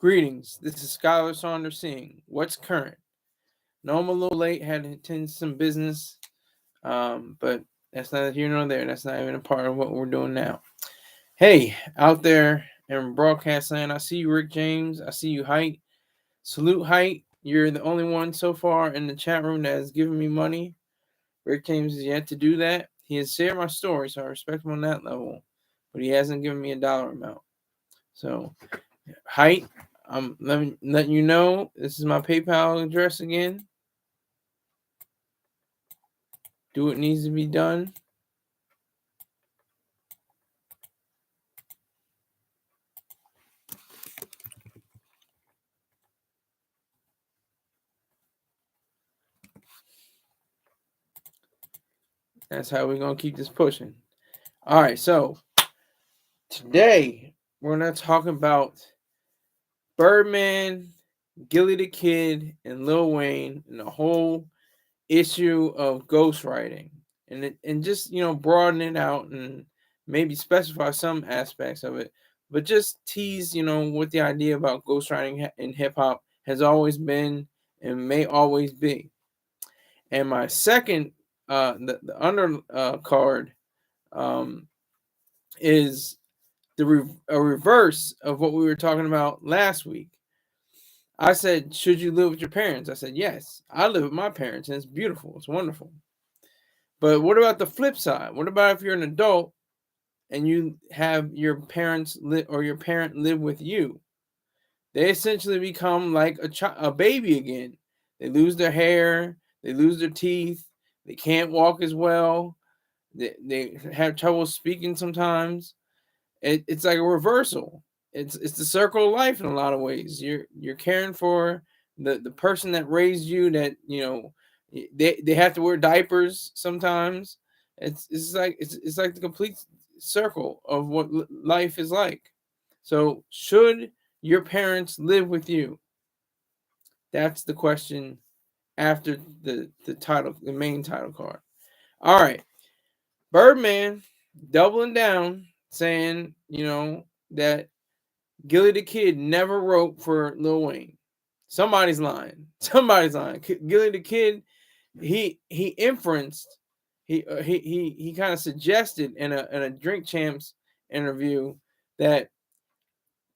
Greetings. This is Scholar Saunders Singh. What's current? No, I'm a little late. Had to attend some business, but that's neither here nor there. That's not even a part of what we're doing now. Hey, out there in broadcast land, I see you, Rick James. I see you, Height. Salute, Height. You're the only one so far in the chat room that has given me money. Rick James has yet to do that. He has shared my story, so I respect him on that level, but he hasn't given me a dollar amount. So, Height, I'm letting you know this is my PayPal address again. Do what needs to be done. That's how we're going to keep this pushing. All right, so today we're going to talk about Birdman, Gillie the Kid, and Lil Wayne, and the whole issue of ghostwriting, and just broaden it out and maybe specify some aspects of it, but just tease what the idea about ghostwriting in hip hop has always been and may always be. And my second, the under card, is a reverse of what we were talking about last week. I said, should you live with your parents? I said, yes, I live with my parents, and it's beautiful. It's wonderful. But what about the flip side? What about if you're an adult and you have your parents or your parent live with you? They essentially become like a baby again. They lose their hair. They lose their teeth. They can't walk as well. They have trouble speaking sometimes. It's like a reversal. It's the circle of life in a lot of ways. You're caring for the person that raised you. That they have to wear diapers sometimes. It's like the complete circle of what life is like. So should your parents live with you? That's the question after the title, the main title card. All right, Birdman doubling down, saying that Gillie the Kid never wrote for Lil Wayne. Somebody's lying. Somebody's lying. Gillie the Kid, he inferenced, he kind of suggested in a Drink Champs interview that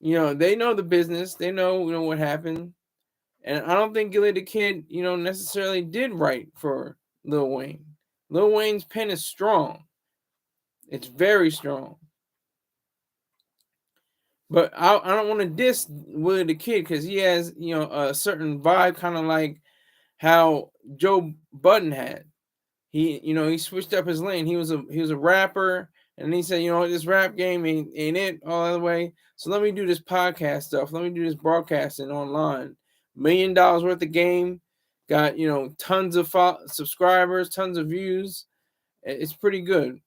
they know the business, they know what happened, and I don't think Gillie the Kid necessarily did write for Lil Wayne. Lil Wayne's pen is strong. It's very strong. But I don't want to diss Willie the Kid because he has a certain vibe, kind of like how Joe Budden had. He switched up his lane. He was a rapper, and he said, this rap game ain't it all the way. So let me do this podcast stuff. Let me do this broadcasting online. $1 million worth of game. Got tons of subscribers, tons of views. It's pretty good.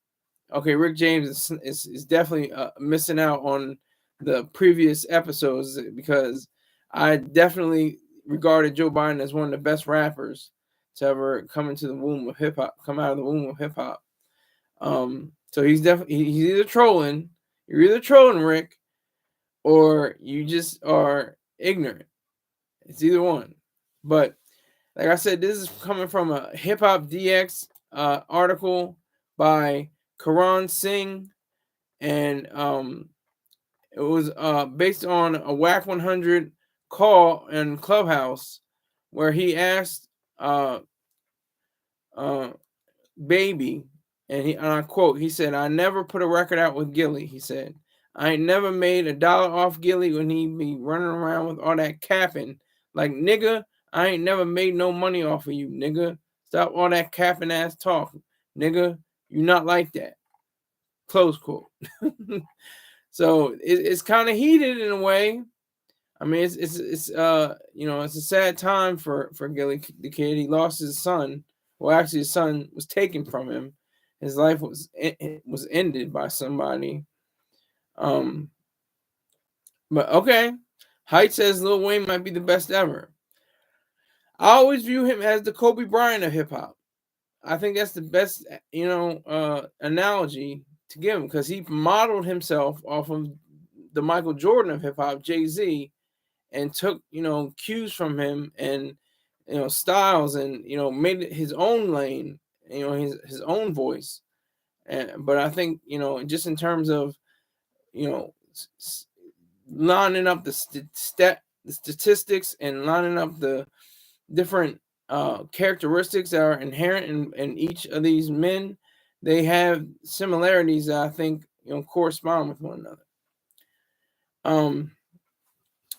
Okay, Rick James is definitely missing out on the previous episodes because I definitely regarded Joe Biden as one of the best rappers to ever come into the womb of hip hop, come out of the womb of hip hop. So he's either trolling, you're either trolling Rick, or you just are ignorant. It's either one. But like I said, this is coming from a Hip Hop DX article by KARAN Singh, and it was based on a Wack 100 call in Clubhouse where he asked Baby, and I quote, he said, "I never put a record out with Gillie." He said, "I ain't never made $1 off Gillie when he be running around with all that capping. Like, nigga, I ain't never made no money off of you, nigga. Stop all that capping ass talk, nigga. You not like that." Close quote. So it's kind of heated in a way. I mean, it's it's a sad time for Gillie the Kid. He lost his son. Well, actually, his son was taken from him. His life was ended by somebody. But okay, Height says Lil Wayne might be the best ever. I always view him as the Kobe Bryant of hip hop. I think that's the best analogy to give him, because he modeled himself off of the Michael Jordan of hip hop, Jay-Z, and took, cues from him, and styles, and made it his own lane, his own voice. But I think, just in terms of, lining up the statistics, and lining up the different characteristics that are inherent in each of these men, they have similarities that I think correspond with one another.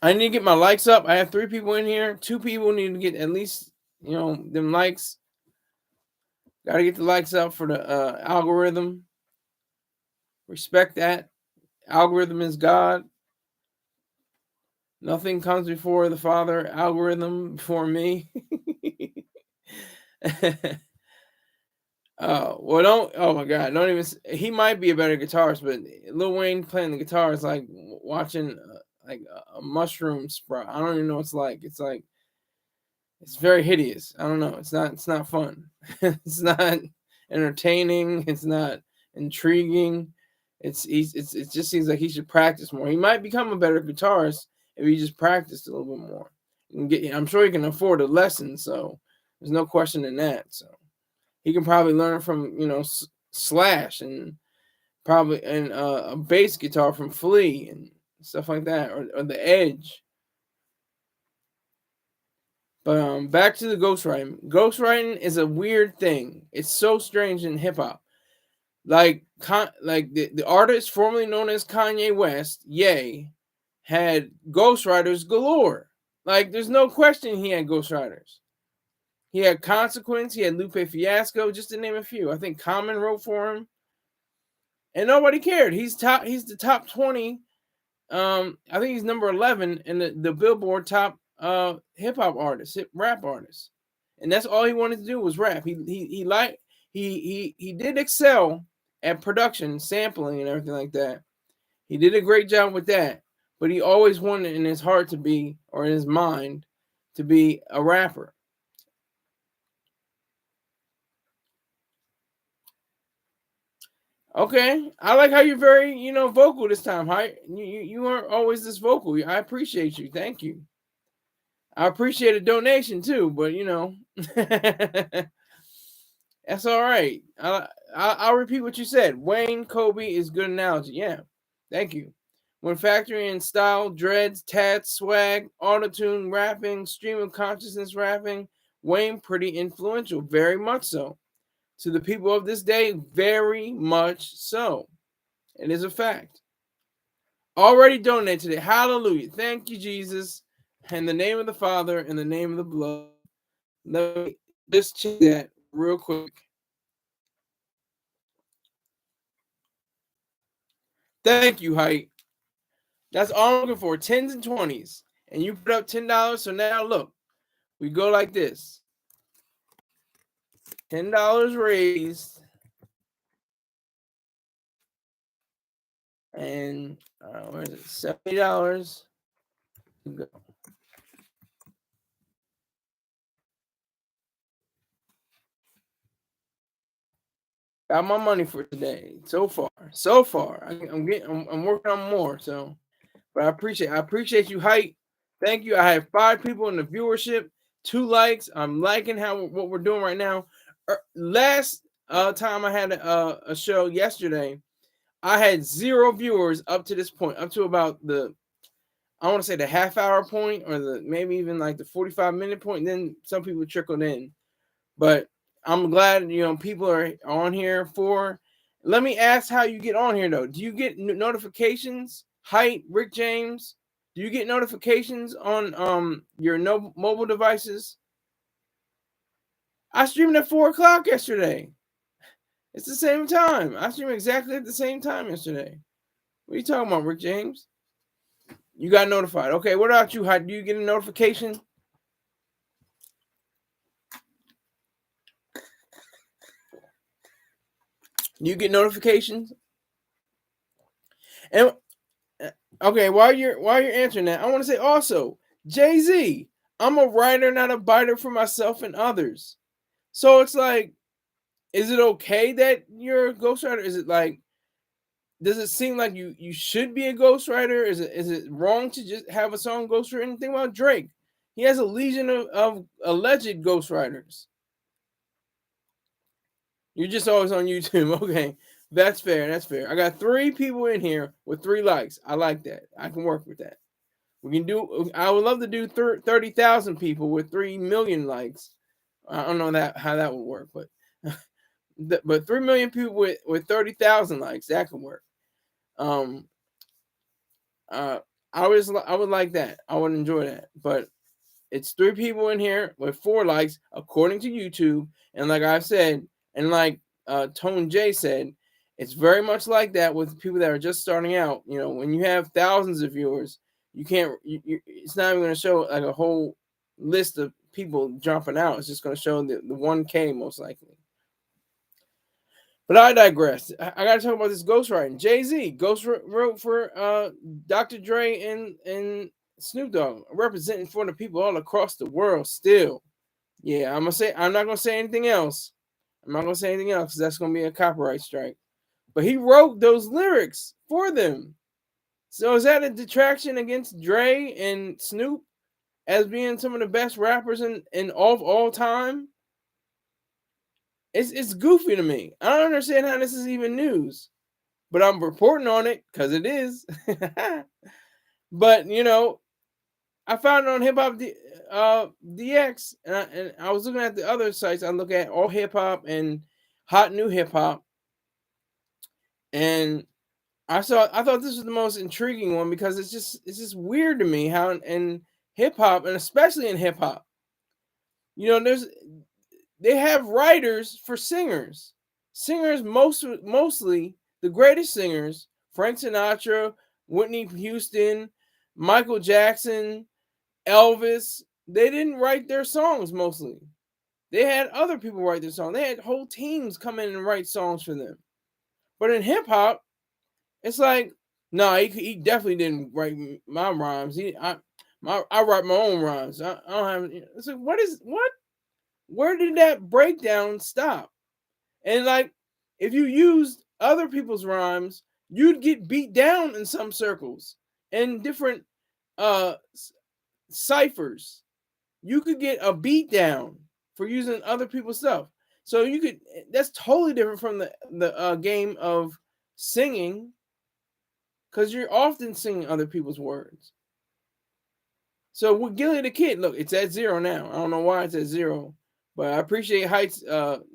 I need to get my likes up. I have 3 people in here. 2 people need to get at least them likes. Gotta get the likes up for the algorithm. Respect that. Algorithm is God. Nothing comes before the Father. Algorithm before me. Well, don't. Oh my God, don't even. He might be a better guitarist, but Lil Wayne playing the guitar is like watching like a mushroom sprout. I don't even know what it's like. It's like, it's very hideous. I don't know. It's not. It's not fun. It's not entertaining. It's not intriguing. It just seems like he should practice more. He might become a better guitarist if he just practiced a little bit more. I'm sure he can afford a lesson, so there's no question in that. So he can probably learn from Slash, and probably a bass guitar from Flea and stuff like that, or the Edge. But back to the ghostwriting. Ghostwriting is a weird thing. It's so strange in hip hop. Like the artist formerly known as Kanye West, Ye, had ghostwriters galore. Like, there's no question he had ghostwriters. He had Consequence, he had Lupe Fiasco, just to name a few. I think Common wrote for him, and nobody cared. He's the top 20. I think he's number 11 in the Billboard top hip hop artist, rap artist, and that's all he wanted to do was rap. He did excel at production, sampling, and everything like that. He did a great job with that, but he always wanted in his heart to be, or in his mind, to be a rapper. Okay, I like how you're very, vocal this time. You aren't always this vocal. I appreciate you. Thank you. I appreciate a donation too, but that's all right. I'll repeat what you said. Wayne Kobe is good analogy. Yeah, thank you. When factoring in style, dreads, tats, swag, autotune rapping, stream of consciousness rapping, Wayne pretty influential, very much so. To the people of this day, very much so. It is a fact. Already donated today. Hallelujah. Thank you, Jesus. In the name of the Father, in the name of the blood. Let me just check that real quick. Thank you, Height. That's all I'm looking for. 10s and 20s. And you put up $10. So now look, we go like this. $10 raised. And where is it? $70. Go. Got my money for today so far. I'm working on more. So, but I appreciate you, Height. Thank you. I have 5 people in the viewership, 2 likes. I'm liking what we're doing right now. Last time I had a show yesterday, I had 0 viewers up to this point, up to about I want to say the half-hour point, or maybe even like the 45-minute point. Then some people trickled in, but I'm glad people are on here for. Let me ask how you get on here though. Do you get notifications? Height, Rick James, do you get notifications on your mobile devices? I streamed at 4 o'clock yesterday. It's the same time. I streamed exactly at the same time yesterday. What are you talking about, Rick James? You got notified. Okay, what about you? How do you get a notification? You get notifications? And okay, while you're answering that, I want to say also, Jay-Z, I'm a writer, not a biter for myself and others. So it's like, is it okay that you're a ghostwriter? Is it like, does it seem like you should be a ghostwriter? Is it wrong to just have a song ghostwritten? Think about Drake. He has a legion of alleged ghostwriters. You're just always on YouTube. Okay, that's fair. That's fair. I got 3 people in here with 3 likes. I like that. I can work with that. We can do. I would love to do 30,000 people with 3 million likes. I don't know how that would work, but 3 million people with 30,000 likes, that could work. I would like that. I would enjoy that. But it's 3 people in here with 4 likes according to YouTube, and like I said, and like Tone J said, it's very much like that with people that are just starting out. You know, when you have thousands of viewers, you can't. It's not even going to show like a whole list of people jumping out. It's just going to show the 1K most likely. But I digress. I got to talk about this ghostwriting. Jay-Z wrote for Dr. Dre and Snoop Dogg, representing for the people all across the world still. Yeah, I'm not gonna say anything else. I'm not gonna say anything else because that's gonna be a copyright strike. But he wrote those lyrics for them. So is that a detraction against Dre and Snoop as being some of the best rappers in all time? It's goofy to me. I don't understand how this is even news, but I'm reporting on it because it is. But you know, I found it on Hip Hop DX, and I was looking at the other sites. I look at All Hip Hop and Hot New Hip Hop, and I thought this was the most intriguing one because it's just weird to me how in hip hop, and especially in hip hop, you know, they have writers for singers. Singers mostly the greatest singers, Frank Sinatra, Whitney Houston, Michael Jackson, Elvis, they didn't write their songs mostly. They had other people write their songs. They had whole teams come in and write songs for them. But in hip hop, it's like, no, he definitely didn't write my rhymes. I write my own rhymes. I don't have. It's like, what? Where did that breakdown stop? And like, if you used other people's rhymes, you'd get beat down in some circles and different uh ciphers. You could get a beat down for using other people's stuff. So that's totally different from the game of singing, because you're often singing other people's words. So with Gillie the Kid, look, it's at 0 now. I don't know why it's at 0, but I appreciate Heights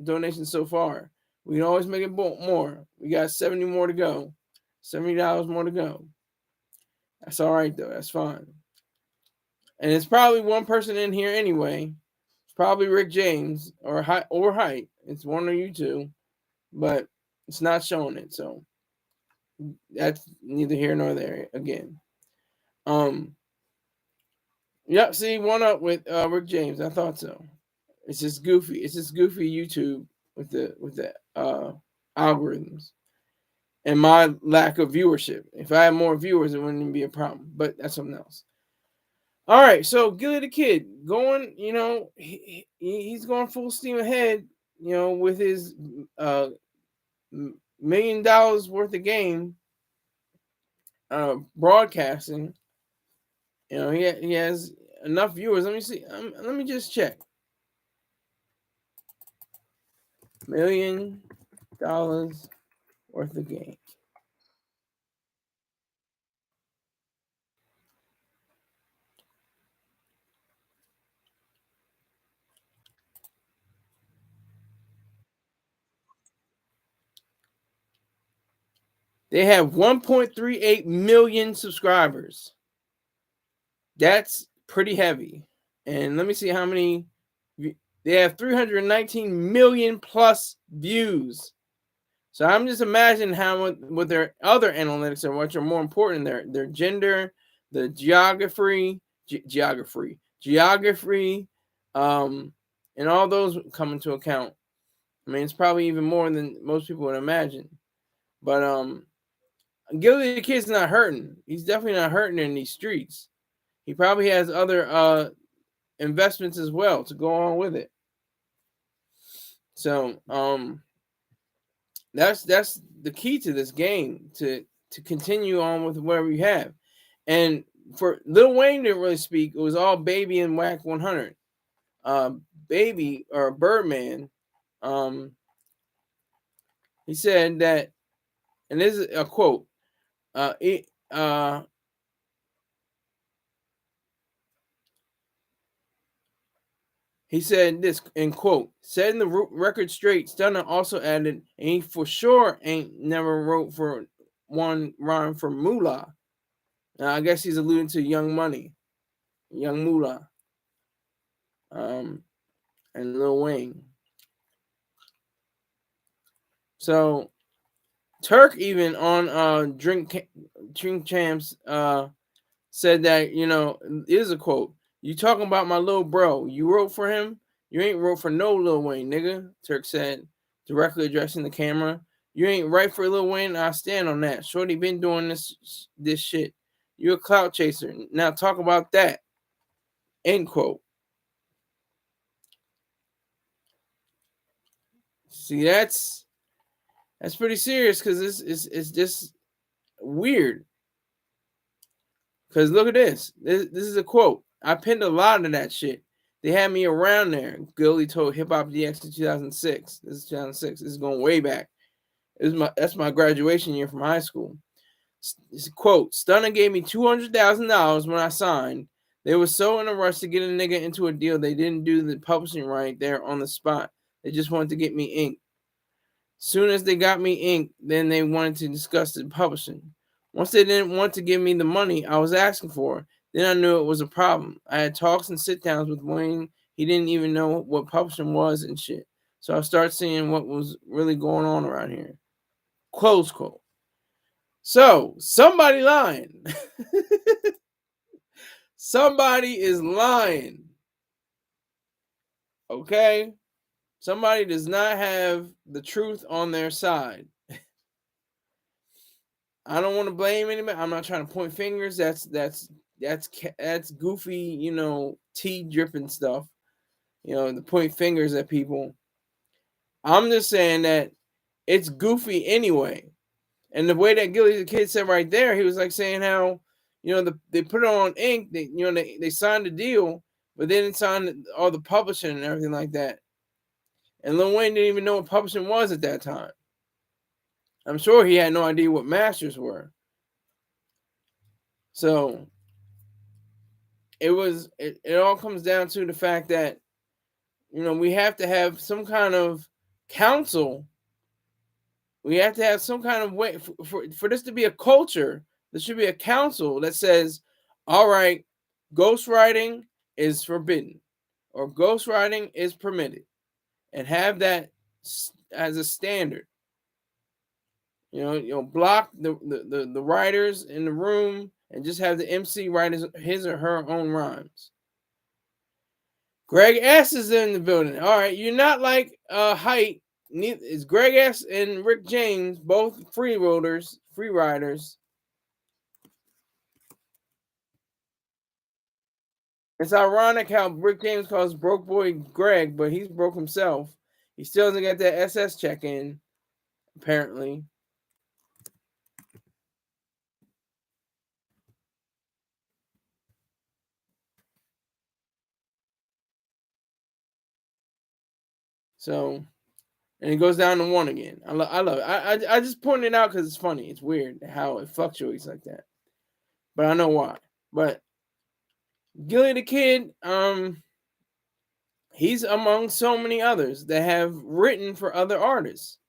donations so far. We can always make it more. We got 70 more to go. $70 more to go. That's all right though. That's fine. And it's probably one person in here anyway. It's probably Rick James or Height. It's one of you two, but it's not showing it. So that's neither here nor there again. Yep, see, one up with Rick James. I thought so. It's just goofy. It's just goofy YouTube with the algorithms and my lack of viewership. If I had more viewers, it wouldn't even be a problem. But that's something else. All right, so Gillie the Kid going, you know, he's going full steam ahead, you know, with his $1 million worth of game broadcasting. You know, he has enough viewers. Let me see. Let me just check. $1 million worth of game. They have 1.38 million subscribers. That's pretty heavy. And let me see how many. They have 319 million plus views. So I'm just imagining how with their other analytics are, which are more important, their gender, the geography, and all those come into account. I mean, it's probably even more than most people would imagine. But Gillie the Kid's not hurting. He's definitely not hurting in these streets. He probably has other investments as well to go on with it. So That's the key to this game, to continue on with whatever you have. And for Lil Wayne didn't really speak. It was all Baby and Wack 100. Baby or Birdman, he said that, and this is a quote. It, he said this in quote, setting the record straight. Stunna also added, and he for sure ain't never wrote for one rhyme for Moolah. Now, I guess he's alluding to Young Money, Young Moolah, and Lil Wayne. So Turk even on Drink Champs said that, is a quote. You talking about my little bro. You wrote for him? You ain't wrote for no Lil Wayne, nigga, Turk said, directly addressing the camera. You ain't right for Lil Wayne. I stand on that. Shorty been doing this shit. You a clout chaser. Now talk about that. End quote. See, that's pretty serious, because it's just weird. Because look at this. This is a quote. I pinned a lot of that shit. They had me around there. Gillie told Hip Hop DX in 2006. This is 2006. This is going way back. That's my graduation year from high school. It's a quote. Stunna gave me $200,000 when I signed. They were so in a rush to get a nigga into a deal, they didn't do the publishing right there on the spot. They just wanted to get me ink. Soon as they got me ink, then they wanted to discuss the publishing. Once they didn't want to give me the money I was asking for, then I knew it was a problem. I had talks and sit-downs with Wayne. He didn't even know what publishing was and shit. So I started seeing what was really going on around here. Close quote. So, somebody lying. Somebody is lying. Okay? Somebody does not have the truth on their side. I don't want to blame anybody. I'm not trying to point fingers. That's goofy, tea dripping stuff. The point fingers at people. I'm just saying that it's goofy anyway. And the way that Gillie the Kid said right there, he was like saying how, they put it on ink. They signed the deal, but they didn't sign all the publishing and everything like that. And Lil Wayne didn't even know what publishing was at that time. I'm sure he had no idea what masters were. So it all comes down to the fact that, we have to have some kind of council. We have to have some kind of way for this to be a culture. There should be a council that says, all right, ghostwriting is forbidden or ghostwriting is permitted, and have that as a standard. Block the writers in the room and just have the MC write his or her own rhymes. Greg S is in the building. All right, you're not like Height. It's Greg S and Rick James, both free riders. It's ironic how Rick James calls broke boy Greg, but he's broke himself. He still doesn't get that SS check in, apparently. So, and it goes down to 1 again. I love it. I just pointed it out because it's funny. It's weird how it fluctuates like that. But I know why. But Gillie the Kid, he's among so many others that have written for other artists.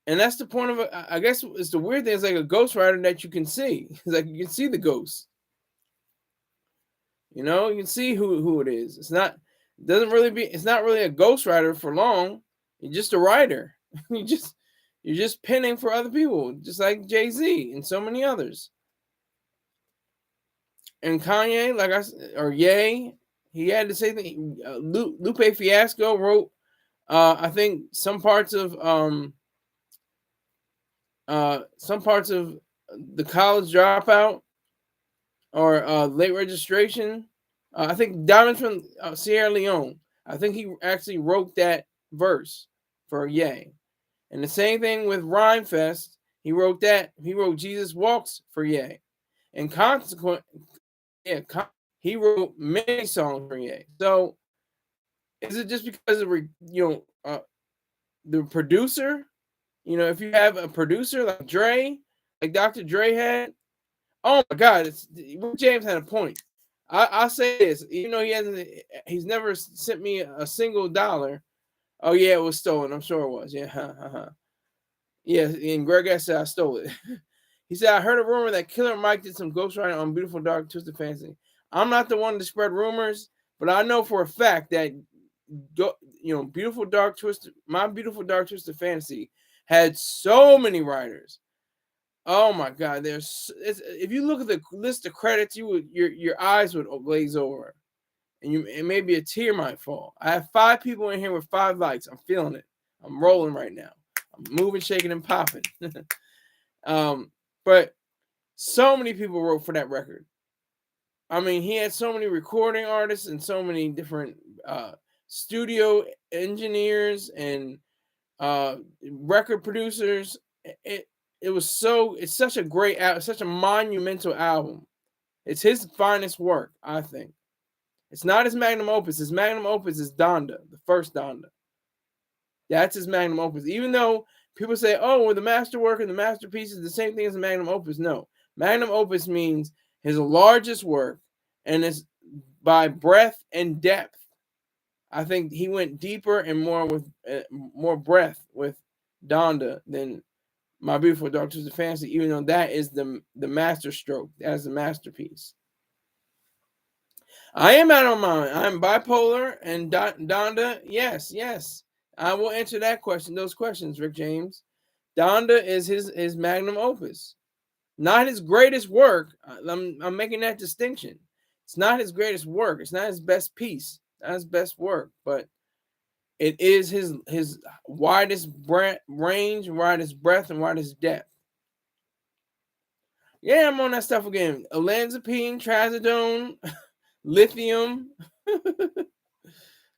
And that's the point of it. I guess it's the weird thing. It's like a ghostwriter that you can see. It's like you can see the ghost. You can see who it is. It's not really a ghostwriter for long. You're just a writer. you're just penning for other people, just like Jay-Z and so many others. And Kanye, like I said, or Ye, he had the same thing. Lupe Fiasco wrote, I think some parts of the College Dropout or Late Registration. I think Diamonds from Sierra Leone. I think he actually wrote that verse for Ye. And the same thing with Rhyme Fest. He wrote that. He wrote Jesus Walks for Ye. And consequent, he wrote many songs for Ye. So is it just because of the producer? If you have a producer like Dre, like Dr. Dre had, oh my God, Rick James had a point. I'll say this, even though he's never sent me a single dollar. Oh yeah, it was stolen. I'm sure it was. Yeah, yeah. And Greg said I stole it. He said I heard a rumor that Killer Mike did some ghostwriting on Beautiful Dark Twisted Fantasy. I'm not the one to spread rumors, but I know for a fact that Beautiful Dark Twisted, My Beautiful Dark Twisted Fantasy had so many writers. Oh my God! If you look at the list of credits, your eyes would glaze over, and maybe a tear might fall. I have 5 people in here with 5 likes. I'm feeling it. I'm rolling right now. I'm moving, shaking, and popping. But so many people wrote for that record. I mean, he had so many recording artists and so many different studio engineers and record producers. It's such a great such a monumental album. It's his finest work, I think. It's not his magnum opus. His magnum opus is Donda, the first Donda. That's his magnum opus. Even though people say, oh, well, the masterwork and the masterpiece is the same thing as the magnum opus. No. Magnum opus means his largest work, and it's by breadth and depth. I think he went deeper and more with more breadth with Donda than My Beautiful Dark Twisted Fantasy, even though that is the master stroke. That's the masterpiece. I am out on mine. I'm bipolar and Donda. Yes. I will answer those questions, Rick James. Donda is his magnum opus. Not his greatest work. I'm making that distinction. It's not his greatest work. It's not his best piece. Not his best work, but it is his widest range, widest breadth, and widest depth. Yeah, I'm on that stuff again. Olanzapine, trazodone, lithium,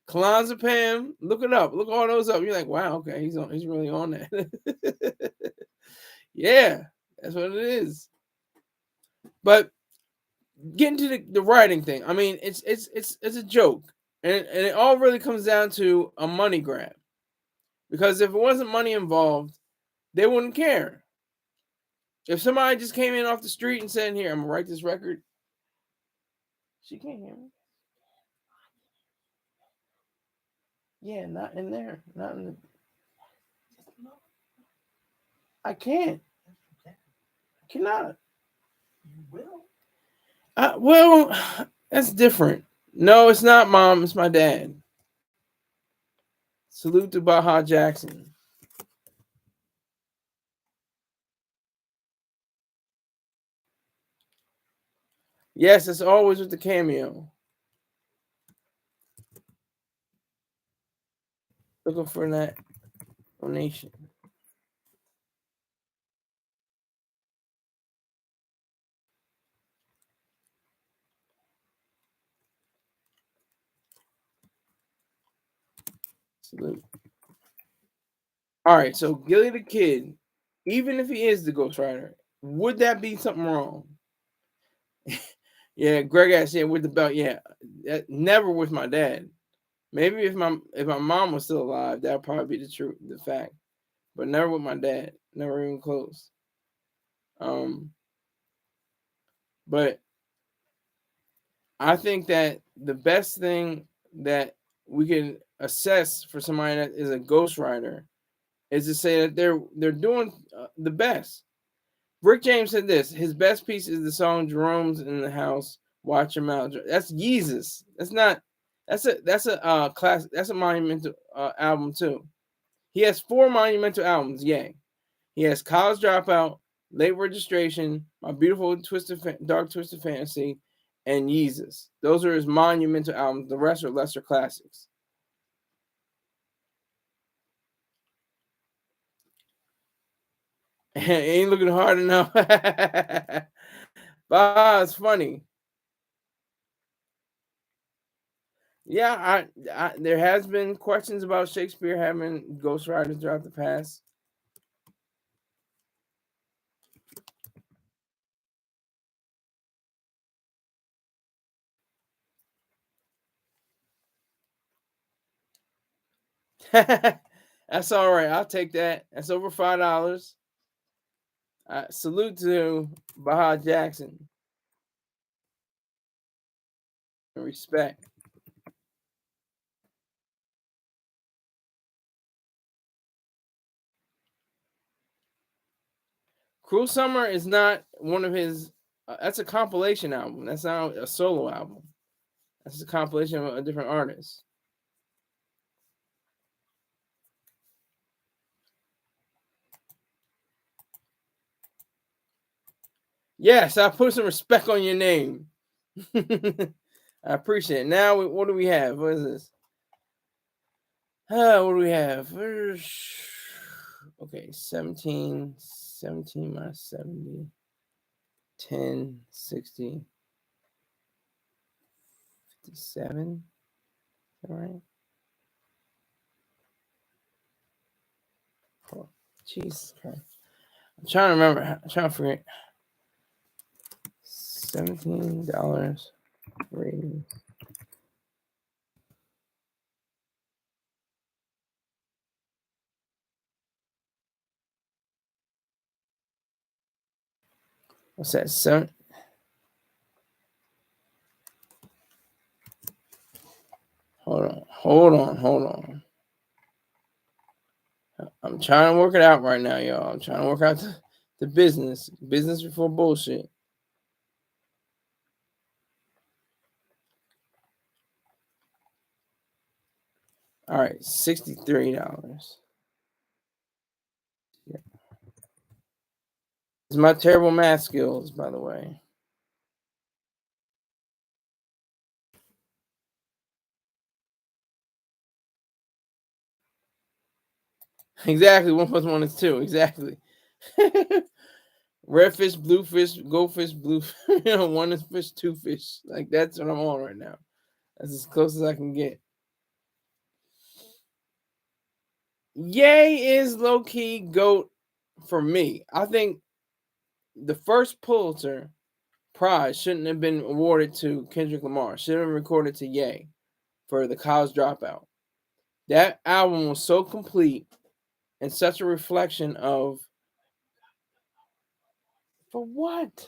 clonazepam. Look it up. Look all those up. You're like, wow, okay, he's really on that. Yeah, that's what it is. But getting to the writing thing, I mean, it's a joke, and it all really comes down to a money grab. Because if it wasn't money involved, they wouldn't care. If somebody just came in off the street and said, "Here, I'm gonna write this record," she can't hear me. Yeah, not in there. Not in the. I can't. I cannot. You will. Well, that's different. No, it's not, Mom. It's my dad. Salute to Baja Jackson. Yes, it's always with the cameo. Looking for that donation. Salute. All right, so Gillie the Kid, even if he is the ghostwriter, would that be something wrong? Yeah, Greg asked, yeah, with the belt. Yeah, never with my dad. Maybe if my mom was still alive, that would probably be the fact. But never with my dad. Never even close. But I think that the best thing that we can assess for somebody that is a ghostwriter is to say that they're doing the best. Rick James said this: his best piece is the song "Jerome's in the House." Watch him out. That's Yeezus. That's not. That's a class. That's a monumental album too. He has 4 monumental albums. Yay. He has College Dropout, Late Registration, My Beautiful Dark Twisted Fantasy, and Yeezus. Those are his monumental albums. The rest are lesser classics. Ain't looking hard enough. It's funny. Yeah, I there has been questions about Shakespeare having ghostwriters throughout the past. That's all right. I'll take that. That's over $5. Salute to Baha Jackson. Respect. Cruel Summer is not one of his. That's a compilation album. That's not a solo album. That's a compilation of a different artist. Yes, I put some respect on your name. I appreciate it. Now, what do we have? What is this? What do we have? Okay, 17 minus 70, 10, 60, 57. Is that right? Oh, Jesus Christ. I'm trying to remember. I'm trying to forget. $17 raise. What's that? Hold on. I'm trying to work it out right now, y'all. I'm trying to work out the business before bullshit. All right, $63. Yeah. It's my terrible math skills, by the way. Exactly. 1 plus 1 is 2. Exactly. Red fish, blue fish, goldfish, blue. One is fish, two fish. Like that's what I'm on right now. That's as close as I can get. Yay is low key GOAT for me. I think the first Pulitzer Prize shouldn't have been awarded to Kendrick Lamar. Should have been recorded to Ye for The College Dropout. That album was so complete and such a reflection of. For what?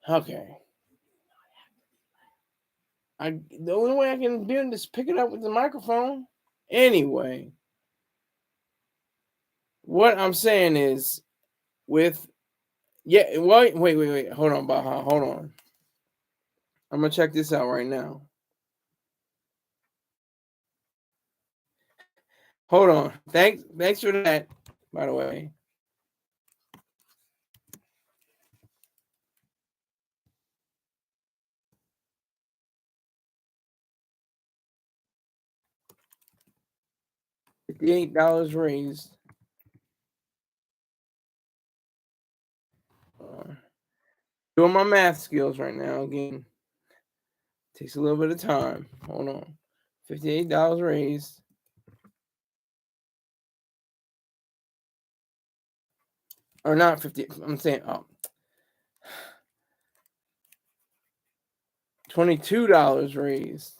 Okay. The only way I can do it is pick it up with the microphone. Anyway, what I'm saying is with wait. Hold on, Baha. Hold on. I'm gonna check this out right now. Hold on. Thanks for that, by the way. $58 raised. Doing my math skills right now again. Takes a little bit of time. Hold on. $58 raised. Or not 50. I'm saying $22 raised.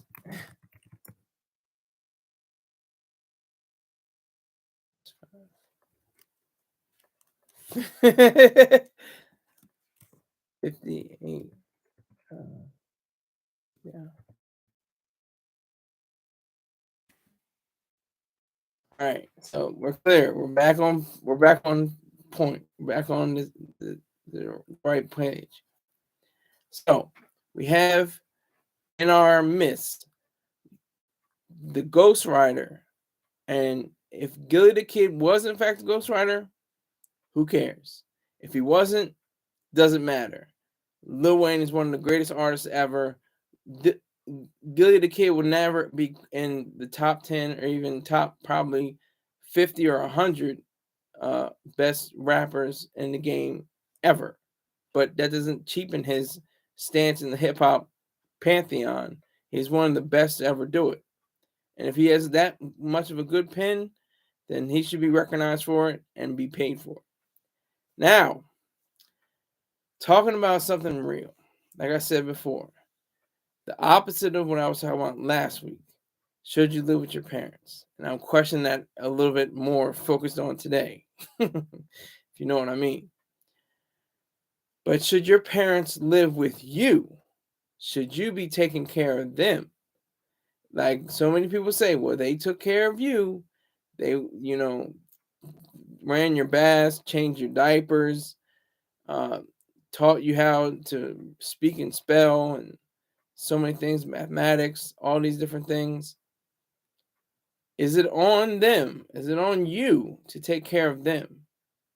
$58. Yeah. All right. So we're clear. We're back on point. We're back on the right page. So we have in our midst the ghostwriter. And if Gillie the Kid was in fact a ghostwriter, who cares? If he wasn't, doesn't matter. Lil Wayne is one of the greatest artists ever. Gillie the Kid would never be in the top 10 or even top probably 50 or 100 best rappers in the game ever. But that doesn't cheapen his stance in the hip hop pantheon. He's one of the best to ever do it. And if he has that much of a good pen, then he should be recognized for it and be paid for it. Now, talking about something real, like I said before, the opposite of what I was talking about last week. Should you live with your parents? And I'm questioning that a little bit more focused on today, if you know what I mean. But should your parents live with you? Should you be taking care of them? Like so many people say, well, they took care of you. They, ran your baths, changed your diapers, uh, taught you how to speak and spell, and so many things, mathematics, all these different things. Is it on them? Is it on you to take care of them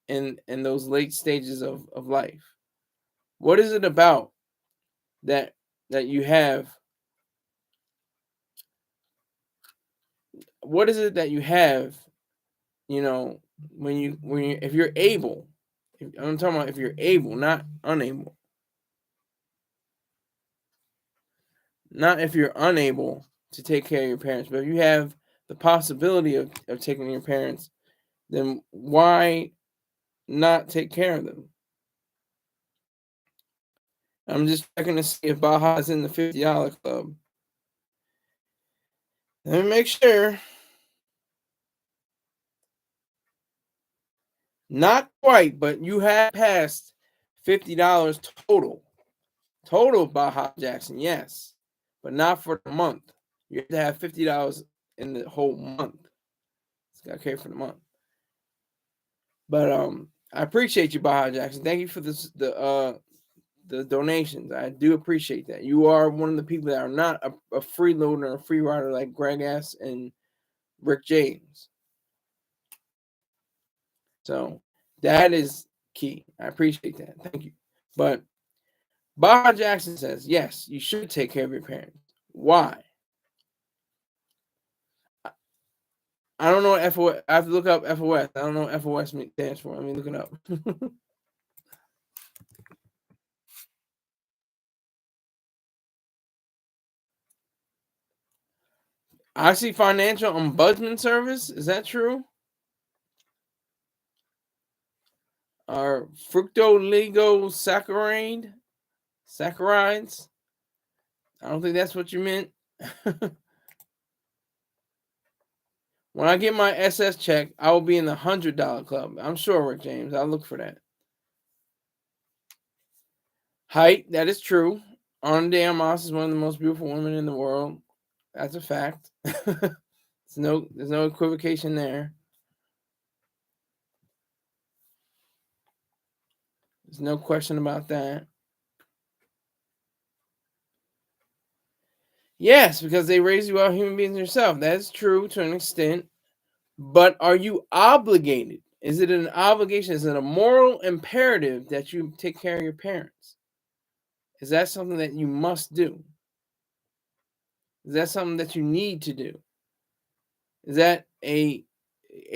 in those late stages of life? What is it about that you have? What is it that you have? When you if you're able, I'm talking about if you're able, not unable, not if you're unable to take care of your parents, but if you have the possibility of taking care of your parents, then why not take care of them? I'm just checking to see if Baja's in the $50 club. Let me make sure. Not quite, but you have passed $50 total. Total Baja Jackson, yes. But not for the month. You have to have $50 in the whole month. It's got to carry for the month. But I appreciate you, Baja Jackson. Thank you for the donations. I do appreciate that. You are one of the people that are not a freeloader or a free rider like Greg S. and Rick James. So that is key. I appreciate that. Thank you. But Baja Jackson says, yes, you should take care of your parents. Why? I don't know what FOS. I have to look up FOS. I don't know what FOS stands for. Let me look it up. I see Financial Ombudsman Service. Is that true? Or fructoligosaccharides? Saccharides? I don't think that's what you meant. When I get my SS check, I will be in the $100 club. I'm sure, Rick James. I'll look for that. Height, that is true. Ana de Armas is one of the most beautiful women in the world. That's a fact. There's no equivocation there. There's no question about that. Yes, because they raise you out human beings yourself. That's true to an extent. But are you obligated? Is it an obligation? Is it a moral imperative that you take care of your parents? Is that something that you must do? Is that something that you need to do? Is that a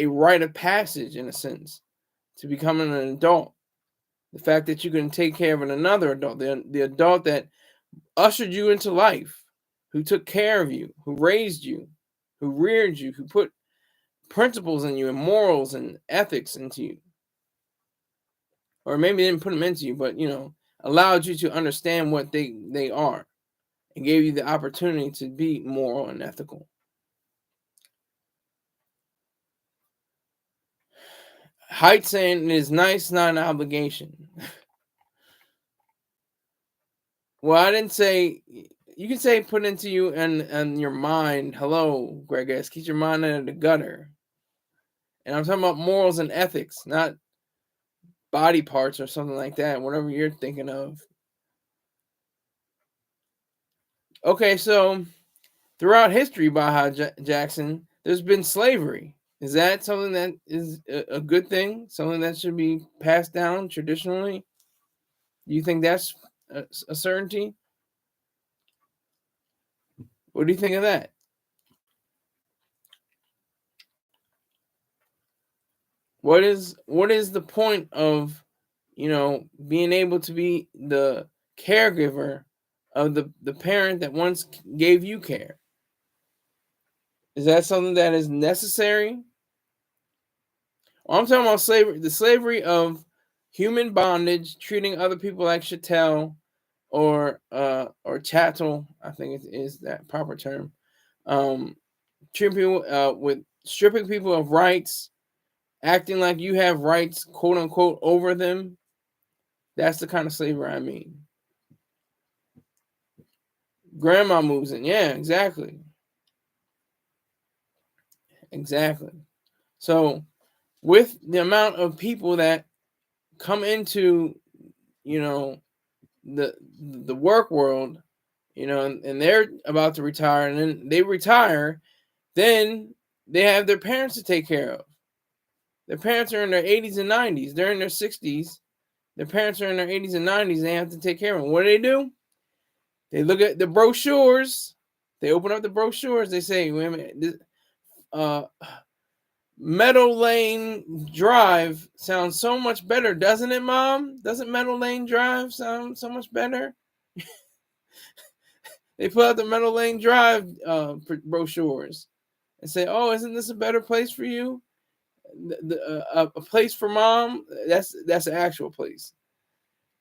rite of passage in a sense to becoming an adult? The fact that you can take care of another adult, the adult that ushered you into life, who took care of you, who raised you, who reared you, who put principles in you and morals and ethics into you. Or maybe didn't put them into you, but allowed you to understand what they are and gave you the opportunity to be moral and ethical. Height saying it is nice, not an obligation. Well, I didn't say. You can say put into you and your mind. Hello, Greg S. Keep your mind out of the gutter. And I'm talking about morals and ethics, not body parts or something like that. Whatever you're thinking of. Okay, so throughout history, Baja Jackson, there's been slavery. Is that something that is a good thing? Something that should be passed down traditionally? Do you think that's a certainty? What do you think of that? What is the point of being able to be the caregiver of the parent that once gave you care? Is that something that is necessary? Well, I'm talking about slavery, the slavery of human bondage, treating other people like chattel or chattel, I think it is that proper term. Treating people with stripping people of rights, acting like you have rights, quote unquote, over them. That's the kind of slavery I mean. Grandma moves in. Yeah, exactly. Exactly. So with the amount of people that come into, you know, the work world, you know, and they're about to retire, and then they retire, then they have their parents to take care of. Their parents are in their 80s and 90s. They're in their 60s. Their parents are in their 80s and 90s. They have to take care of them. What do? They look at the brochures. They open up the brochures. They say, wait a minute, this, Meadow Lane Drive sounds so much better, doesn't it, Mom? Doesn't Meadow Lane Drive sound so much better? They put out the Meadow Lane Drive brochures and say, "Oh, isn't this a better place for you? A place for Mom? That's an actual place."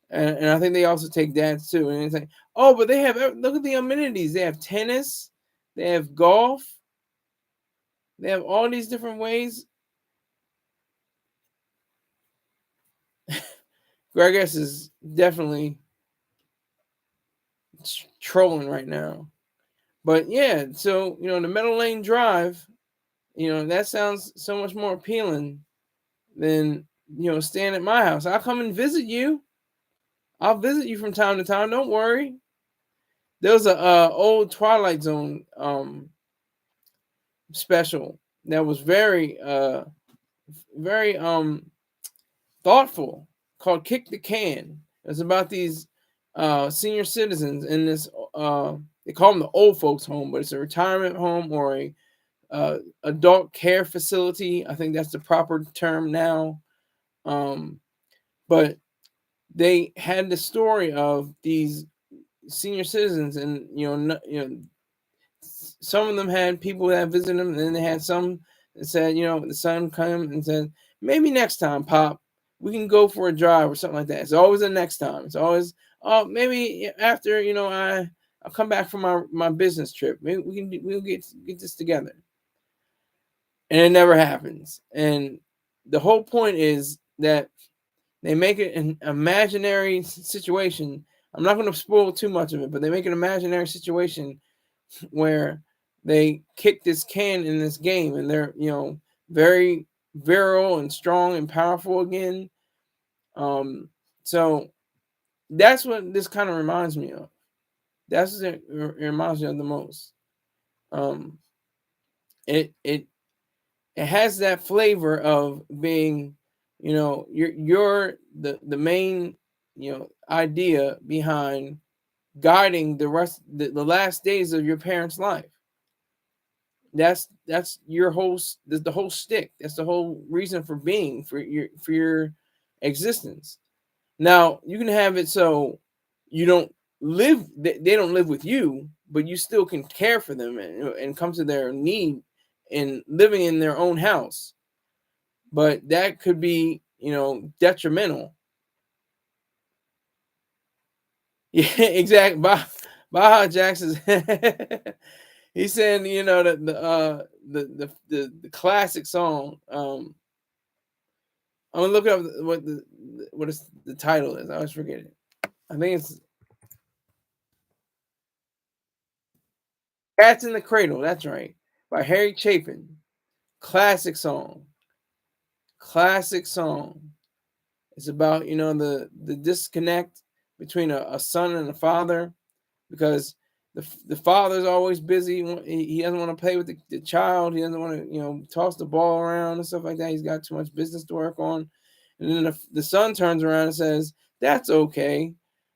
And I think they also take dads too. And it's like, "Oh, but they have, look at the amenities. They have tennis, they have golf, they have all these different ways." Greg S is definitely trolling right now. But yeah, so the Meadow Lane Drive, that sounds so much more appealing than staying at my house. I'll come and visit you. I'll visit you from time to time. Don't worry. There was a old Twilight Zone special that was very very thoughtful, called "Kick the Can." It's about these senior citizens in this they call them the old folks home, but it's a retirement home or a adult care facility. I think that's the proper term now. But they had the story of these senior citizens, and some of them had people that visited them, and then they had some that said, the son came and said, maybe next time, Pop, we can go for a drive or something like that. It's always a next time. It's always, oh, maybe after I'll come back from my business trip. Maybe we'll get this together. And it never happens. And the whole point is that they make it an imaginary situation. I'm not going to spoil too much of it, but they make an imaginary situation where they kick this can in this game, and they're very virile and strong and powerful again. So that's what this kind of reminds me of. That's what it reminds me of the most. It has that flavor of being, you're the main, idea behind guiding the the last days of your parents' life. That's your whole the whole stick. That's the whole reason for being, for your existence. Now you can have it so you don't live. They don't live with you, but you still can care for them and come to their need in living in their own house. But that could be, detrimental. Yeah, exactly. Baja Jackson. He's saying, the classic song. I'm gonna look up what is the title is. I always forget it. I think it's "Cats in the Cradle." That's right, by Harry Chapin. Classic song. Classic song. It's about the disconnect between a son and a father, because the father's always busy. He doesn't want to play with the child. He doesn't want to toss the ball around and stuff like that. He's got too much business to work on. And then the son turns around and says, "That's okay.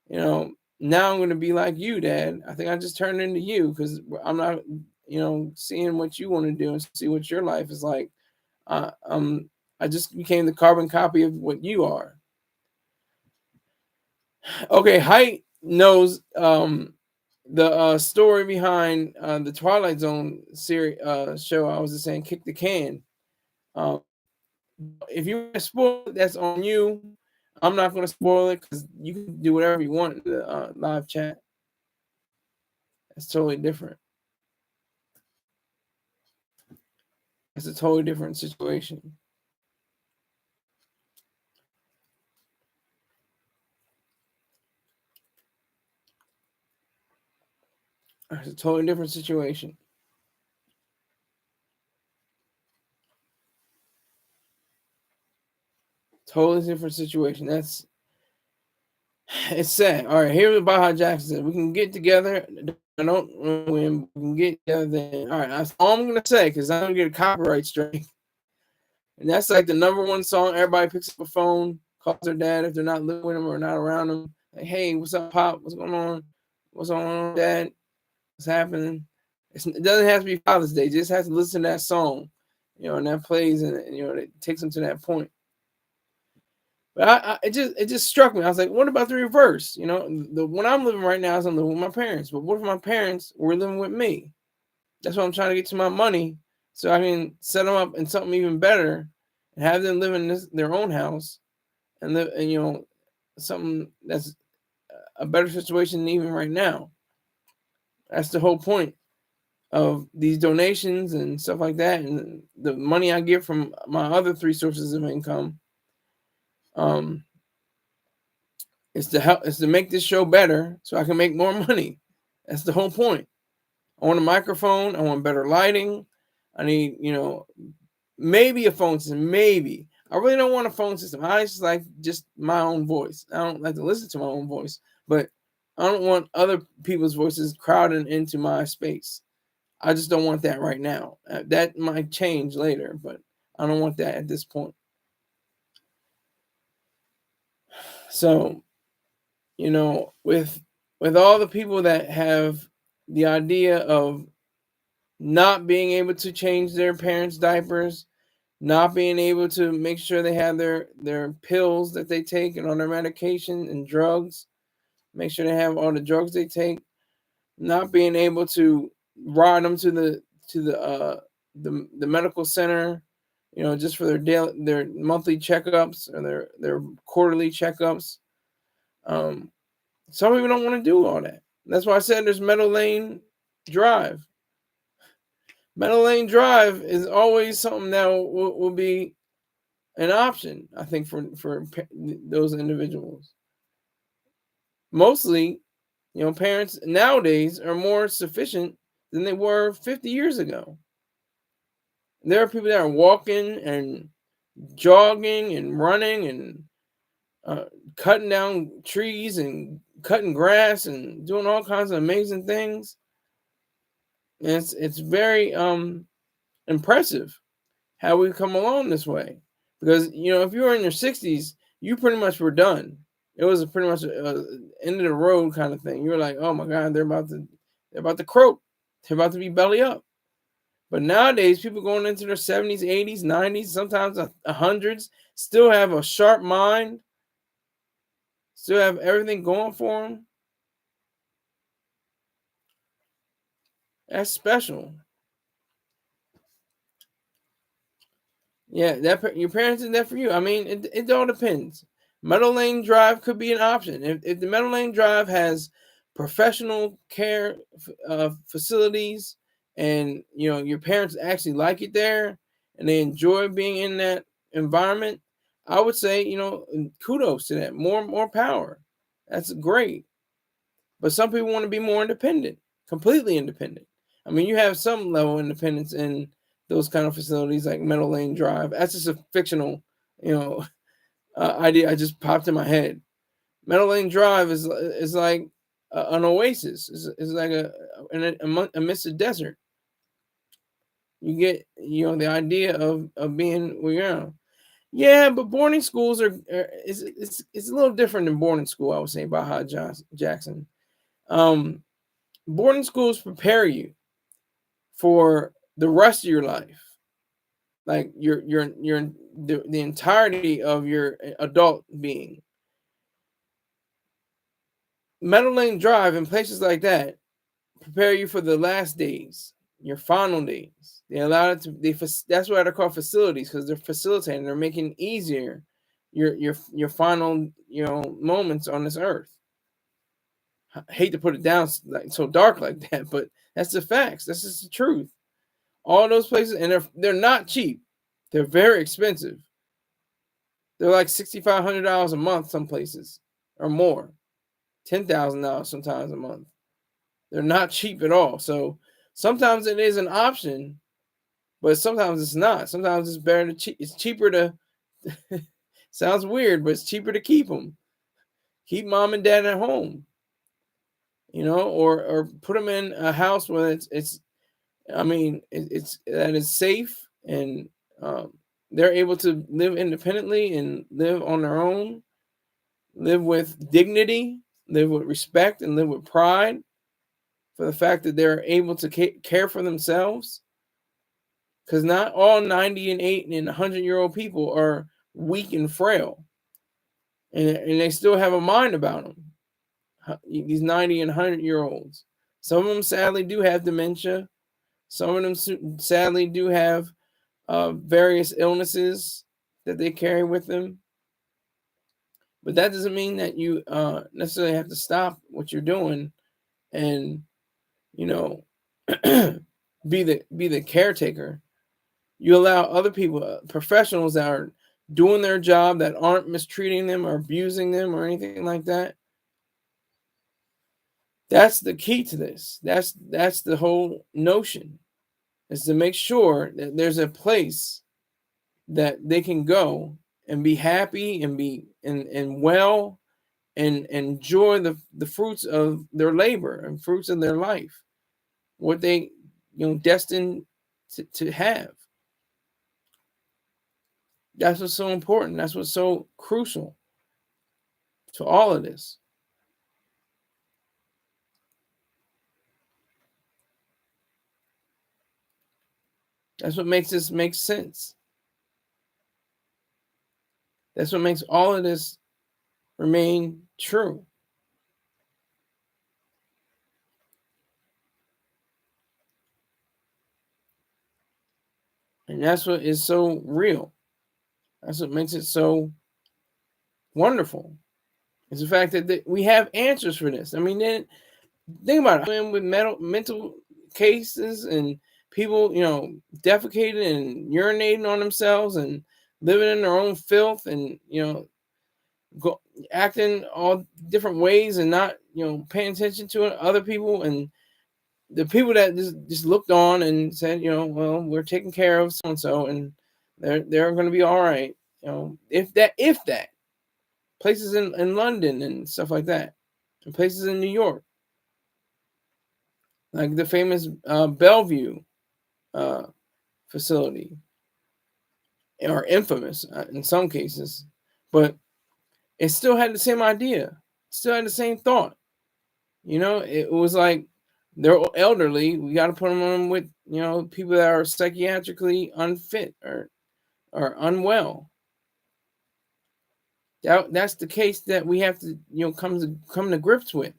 Now I'm going to be like you, Dad. I think I just turned into you because I'm not seeing what you want to do and see what your life is like. I just became the carbon copy of what you are." Okay, Height knows the story behind the Twilight Zone series show. I was just saying, "Kick the Can." If you want to spoil it, that's on you. I'm not going to spoil it because you can do whatever you want in the live chat. It's totally different. It's a totally different situation. It's a totally different situation. Totally different situation. It's sad. All right, here's what Baja Jackson said. We can get together. I don't win. We can get together. Then. All right, that's all I'm gonna say because I'm gonna get a copyright strike. And that's like the #1 song. Everybody picks up a phone, calls their dad if they're not living with him or not around him. Like, hey, what's up, Pop? What's going on? What's going on, Dad? What's happening? It doesn't have to be Father's Day. You just have to listen to that song, and that plays, and it takes them to that point. But it just struck me. I was like, what about the reverse? When I'm living right now is I'm living with my parents. But what if my parents were living with me? That's why I'm trying to get to my money so I can set them up in something even better and have them live in their own house and live and something that's a better situation than even right now. That's the whole point of these donations and stuff like that, and the money I get from my other 3 sources of income. Is to make this show better so I can make more money. That's the whole point. I want a microphone. I want better lighting. I need, maybe a phone system. Maybe. I really don't want a phone system. I just like my own voice. I don't like to listen to my own voice, but I don't want other people's voices crowding into my space. I just don't want that right now. That might change later, but I don't want that at this point. So, with all the people that have the idea of not being able to change their parents' diapers, not being able to make sure they have their pills that they take and on their medication and drugs, make sure they have all the drugs they take, not being able to ride them to the medical center, just for their monthly checkups or their quarterly checkups. Some people don't want to do all that. That's why I said there's Meadow Lane Drive. Meadow Lane Drive is always something that will be an option, I think, for those individuals. Mostly, parents nowadays are more sufficient than they were 50 years ago. There are people that are walking and jogging and running and cutting down trees and cutting grass and doing all kinds of amazing things. And it's very impressive how we've come along this way. Because if you were in your 60s, you pretty much were done. It was pretty much end of the road kind of thing. You were like, oh my God, they're about to croak. They're about to be belly up. But nowadays, people going into their 70s, 80s, 90s, sometimes 100s, still have a sharp mind, still have everything going for them. That's special. Yeah, your parents did that for you. I mean, it all depends. Meadow Lane Drive could be an option. If the Meadow Lane Drive has professional care facilities, and your parents actually like it there, and they enjoy being in that environment, I would say kudos to that. More power. That's great. But some people want to be more independent, completely independent. I mean, you have some level of independence in those kind of facilities like Meadow Lane Drive. That's just a fictional, idea I just popped in my head. Meadow Lane Drive is like an oasis. It's like amidst the desert. You get the idea of being where you're. Yeah, but boarding schools it's a little different than boarding school. I would say Baja Jackson. Boarding schools prepare you for the rest of your life, like the entirety of your adult being. Meadow Lane Drive and places like that prepare you for the last days, your final days. They allow it to. That's why they're called facilities, because they're facilitating. They're making it easier your final moments on this earth. I hate to put it down like so dark like that, but that's the facts. That's just the truth. All those places, and they're not cheap. They're very expensive. They're like $6,500 a month, some places, or more. $10,000 sometimes a month. They're not cheap at all. So sometimes it is an option, but sometimes it's not. Sometimes it's better to it's cheaper to. Sounds weird, but it's cheaper to keep them. Keep mom and dad at home, or put them in a house where it's that is safe, and they're able to live independently and live on their own, live with dignity, live with respect, and live with pride for the fact that they're able to care for themselves. Because not all 90 and 8 and 100-year-old people are weak and frail, and they still have a mind about them. These 90 and 100-year-olds, some of them sadly do have dementia. Some of them sadly do have various illnesses that they carry with them. But that doesn't mean that you necessarily have to stop what you're doing and be the caretaker. You allow other people, professionals that are doing their job, that aren't mistreating them or abusing them or anything like that. That's the key to this. That's the whole notion, is to make sure that there's a place that they can go and be happy and be and well and enjoy the fruits of their labor and fruits of their life, what they destined to have. That's what's so important. That's what's so crucial to all of this. That's what makes this make sense. That's what makes all of this remain true. And that's what is so real. That's what makes it so wonderful. It's the fact that we have answers for this. I mean, then think about it. With mental cases and people, defecating and urinating on themselves and living in their own filth and, acting all different ways and not, paying attention to other people, and the people that just looked on and said, well, we're taking care of so and so, and they're going to be all right. If that places in London and stuff like that, and places in New York, like the famous Bellevue facility, or infamous in some cases, but it still had the same idea, still had the same thought. It was like, they're elderly, we got to put them on with people that are psychiatrically unfit or unwell. That's the case that we have to come to grips with.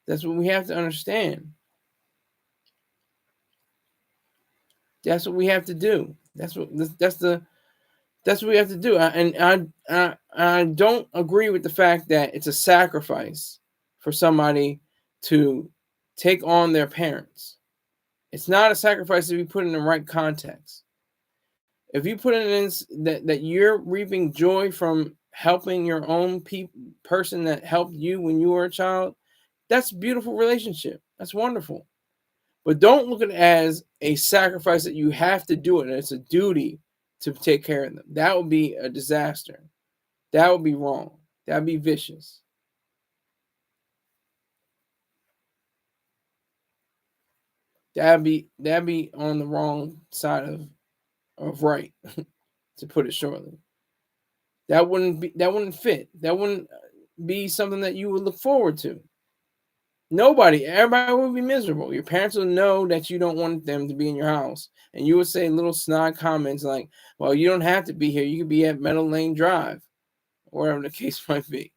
That's what we have to understand. That's what we have to do. That's what we have to do. And I don't agree with the fact that it's a sacrifice for somebody to take on their parents. It's not a sacrifice if you put it in the right context. If you put it in that you're reaping joy from helping your own person that helped you when you were a child, that's a beautiful relationship. That's wonderful. But don't look at it as a sacrifice that you have to do it. It's a duty to take care of them. That would be a disaster. That would be wrong. That would be vicious. That'd be on the wrong side of right, to put it shortly. That wouldn't fit. That wouldn't be something that you would look forward to. Everybody would be miserable. Your parents would know that you don't want them to be in your house, and you would say little snide comments like, well, you don't have to be here. You could be at Meadow Lane Drive, wherever the case might be.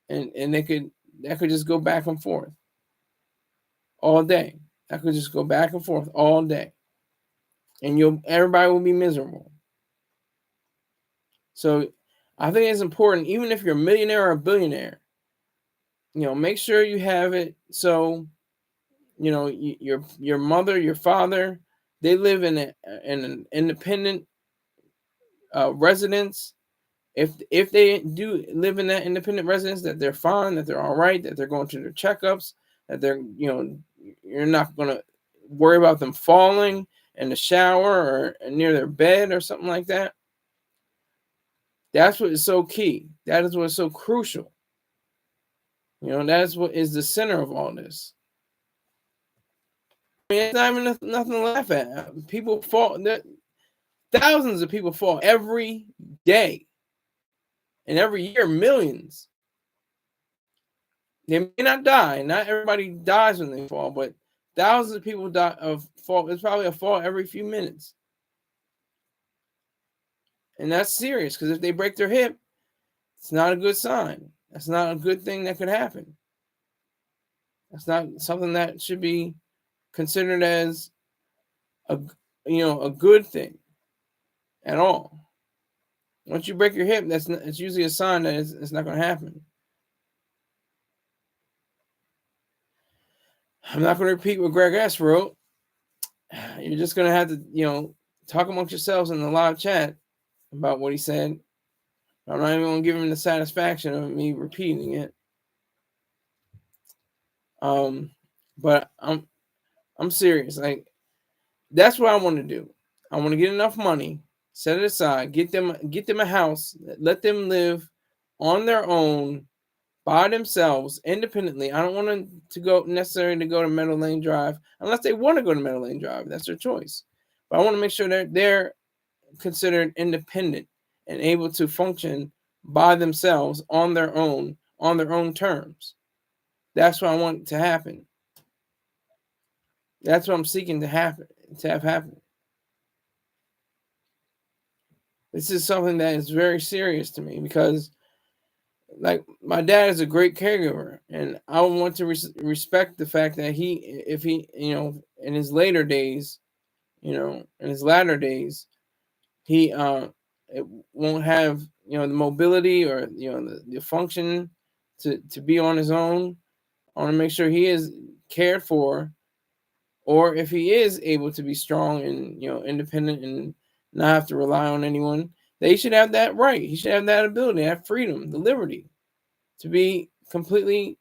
And that could just go back and forth all day. That could just go back and forth all day. And everybody will be miserable. So I think it's important, even if you're a millionaire or a billionaire, make sure you have it. So, your mother, your father, they live in an independent residence. If they do live in that independent residence, that they're fine, that they're all right, that they're going to their checkups, that you're not going to worry about them falling in the shower or near their bed or something like that. That's what is so key. That is what is so crucial. That's what is the center of all this. I mean, it's not even nothing to laugh at. People fall. Thousands of people fall every day, and every year, millions. They may not die. Not everybody dies when they fall, but thousands of people die of fall. It's probably a fall every few minutes, and that's serious because if they break their hip, it's not a good sign. That's not a good thing that could happen. That's not something that should be considered as a good thing at all. Once you break your hip, it's usually a sign that it's not going to happen. I'm not going to repeat what Greg S. wrote. You're just going to have to, talk amongst yourselves in the live chat about what he said. I'm not even going to give him the satisfaction of me repeating it. But I'm serious. Like, that's what I want to do. I want to get enough money, set it aside, get them a house, let them live on their own, by themselves, independently. I don't want them to go to Meadow Lane Drive unless they want to go to Meadow Lane Drive. That's their choice. But I want to make sure that they're considered independent and able to function by themselves on their own terms. That's what I want to happen. That's what I'm seeking to have happen. This is something that is very serious to me because, like, my dad is a great caregiver, and I want to respect the fact that if he, in his later days, in his latter days, he it won't have the mobility or the function to be on his own. I want to make sure he is cared for, or if he is able to be strong and independent and not have to rely on anyone, they should have that right. He should have that ability, that freedom, the liberty to be completely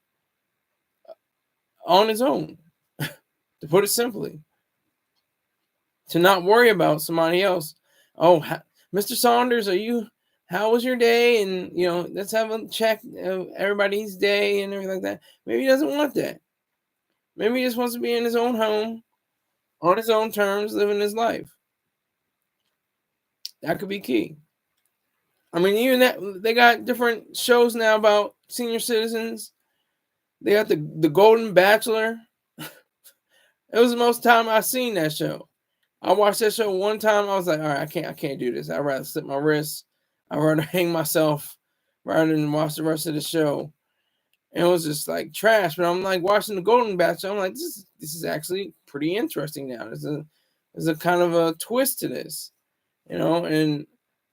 on his own, to put it simply. To not worry about somebody else. Oh, Mr. Saunders, how was your day? And, let's have a check of everybody's day and everything like that. Maybe he doesn't want that. Maybe he just wants to be in his own home, on his own terms, living his life. That could be key. I mean, even that, they got different shows now about senior citizens. They got the Golden Bachelor. It was the most time I've seen that show. I watched that show one time. I was like, all right, I can't do this. I'd rather slip my wrists. I'd rather hang myself rather than watch the rest of the show. And it was just like trash. But I'm like watching the Golden Bachelor. I'm like, this is actually pretty interesting now. There's a kind of a twist to this, and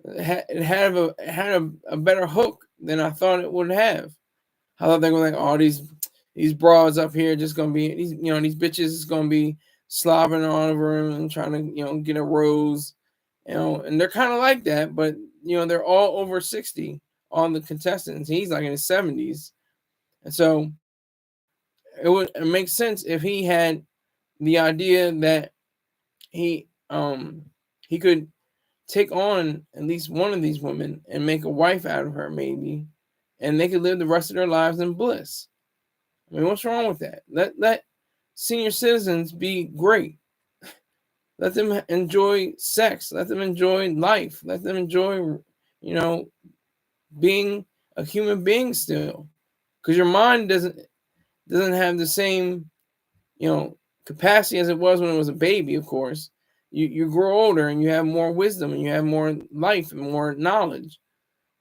it had a better hook than I thought it would have. I thought they were like, oh, these broads up here just gonna be these bitches is gonna be slobbering all over him and trying to get a rose, and they're kind of like that, but they're all over 60 on the contestants. He's like in his 70s, and so it make sense if he had the idea that he could take on at least one of these women and make a wife out of her, maybe, and they could live the rest of their lives in bliss. I mean, what's wrong with that? Let senior citizens be great. Let them enjoy sex. Let them enjoy life. Let them enjoy, being a human being still. Because your mind doesn't have the same, capacity as it was when it was a baby, of course. You grow older and you have more wisdom and you have more life and more knowledge.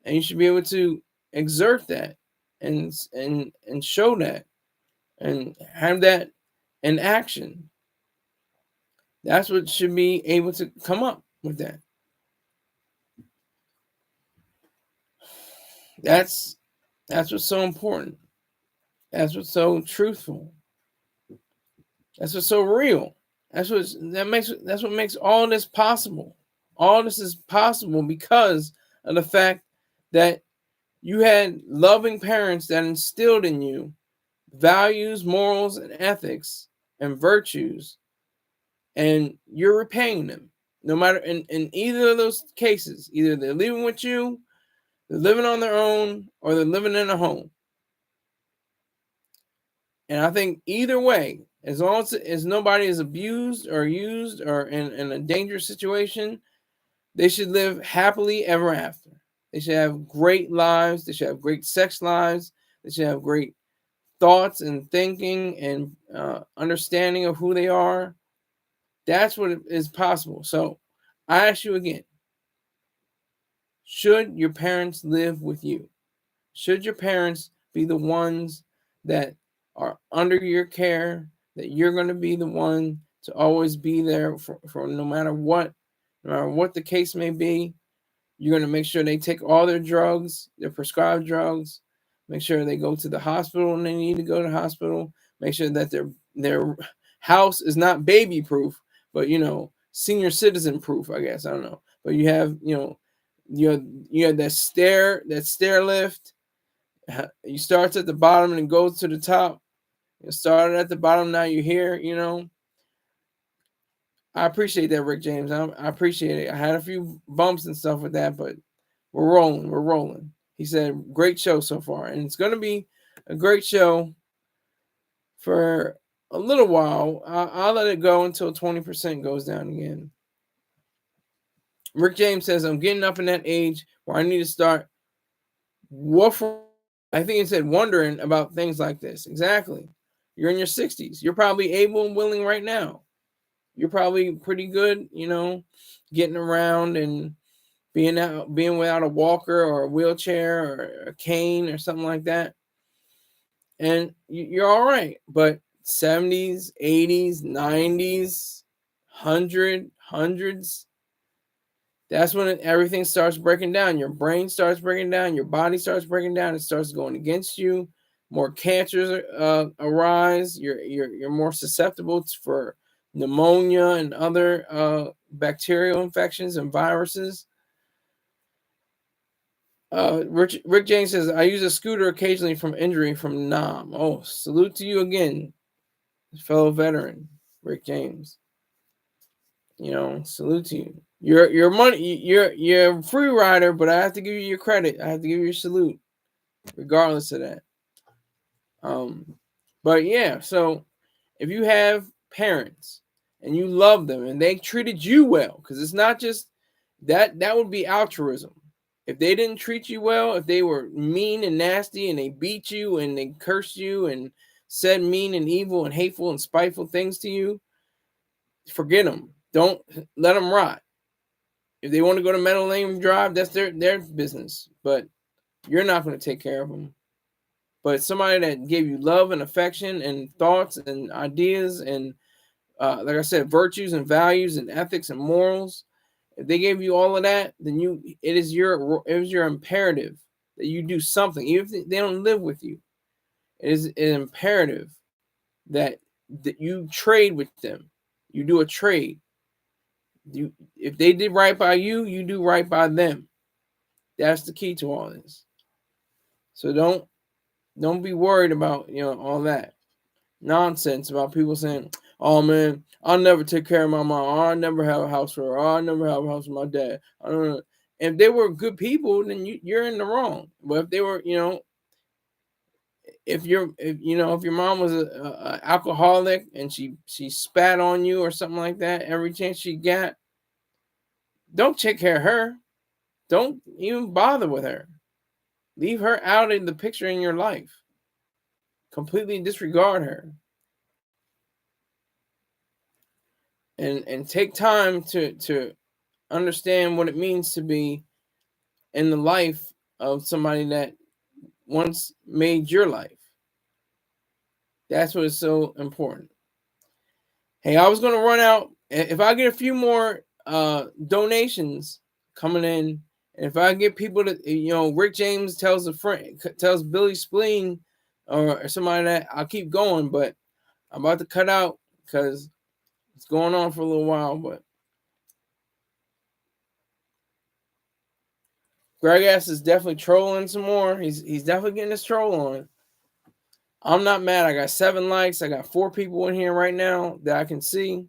And you should be able to exert that and show that and have that in action. That's what should be able to come up with that. That's what's so important. That's what's so truthful. That's what's so real. That's what makes all this possible. All this is possible because of the fact that you had loving parents that instilled in you values, morals, and ethics and virtues, and you're repaying them. No matter in either of those cases, either they're living with you, they're living on their own, or they're living in a home. And I think either way, as long as nobody is abused or used or in a dangerous situation, they should live happily ever after. They should have great lives. They should have great sex lives. They should have great thoughts and thinking and understanding of who they are. That's what is possible. So I ask you again, should your parents live with you? Should your parents be the ones that are under your care, that you're going to be the one to always be there for no matter what the case may be? You're going to make sure they take all their drugs, their prescribed drugs, make sure they go to the hospital when they need to go to the hospital, make sure that their house is not baby proof, but senior citizen proof, I guess. I don't know. But you have, you have that stair lift. You start at the bottom and go to the top. You started at the bottom, now you're here, I appreciate that, Rick James. I appreciate it. I had a few bumps and stuff with that, but we're rolling. We're rolling. He said, great show so far. And it's going to be a great show for a little while. I'll let it go until 20% goes down again. Rick James says, I'm getting up in that age where I need to start I think it said wondering about things like this. Exactly. You're in your 60s. You're probably able and willing right now. You're probably pretty good, getting around and being without a walker or a wheelchair or a cane or something like that. And you're all right. But 70s, 80s, 90s, hundreds, that's when everything starts breaking down. Your brain starts breaking down. Your body starts breaking down. It starts going against you. More cancers arise. You're more susceptible for pneumonia and other bacterial infections and viruses. Rick James says, I use a scooter occasionally from injury from Nam. Oh, salute to you again, fellow veteran, Rick James. Salute to you. You're money. You're a free rider, but I have to give you your credit. I have to give you your salute, regardless of that. But yeah. So if you have parents and you love them and they treated you well, because it's not just that would be altruism. If they didn't treat you well, if they were mean and nasty and they beat you and they cursed you and said mean and evil and hateful and spiteful things to you, forget them. Don't let them rot. If they want to go to Meadow Lane Drive, that's their business. But you're not going to take care of them. But somebody that gave you love and affection and thoughts and ideas and, like I said, virtues and values and ethics and morals, if they gave you all of that, then it is your imperative that you do something, even if they don't live with you. It is an imperative that you trade with them. You do a trade. If they did right by you, you do right by them. That's the key to all this. So don't be worried about all that nonsense about people saying, "Oh man, I'll never take care of my mom. Oh, I'll never have a house for her. Oh, I'll never have a house for my dad." I don't know. If they were good people, then you're in the wrong. But if they were, if your mom was a alcoholic and she spat on you or something like that every chance she got, don't take care of her. Don't even bother with her. Leave her out of the picture in your life. Completely disregard her. And take time to understand what it means to be in the life of somebody that once made your life. That's what is so important. Hey, I was going to run out. If I get a few more donations coming in And if I get people to, Rick James tells Billy Spleen or somebody that, I'll keep going, but I'm about to cut out because it's going on for a little while. But Greg Ass is definitely trolling some more. He's definitely getting his troll on. I'm not mad. I got 7 likes. I got 4 people in here right now that I can see.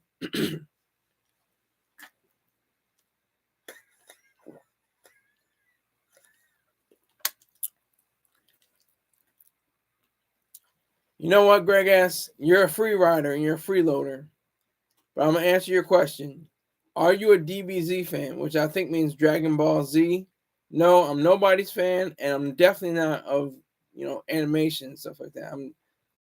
You know what, Greg Ass? You're a free rider and you're a freeloader. But I'm going to answer your question. Are you a DBZ fan? Which I think means Dragon Ball Z. No, I'm nobody's fan, and I'm definitely not of animation and stuff like that.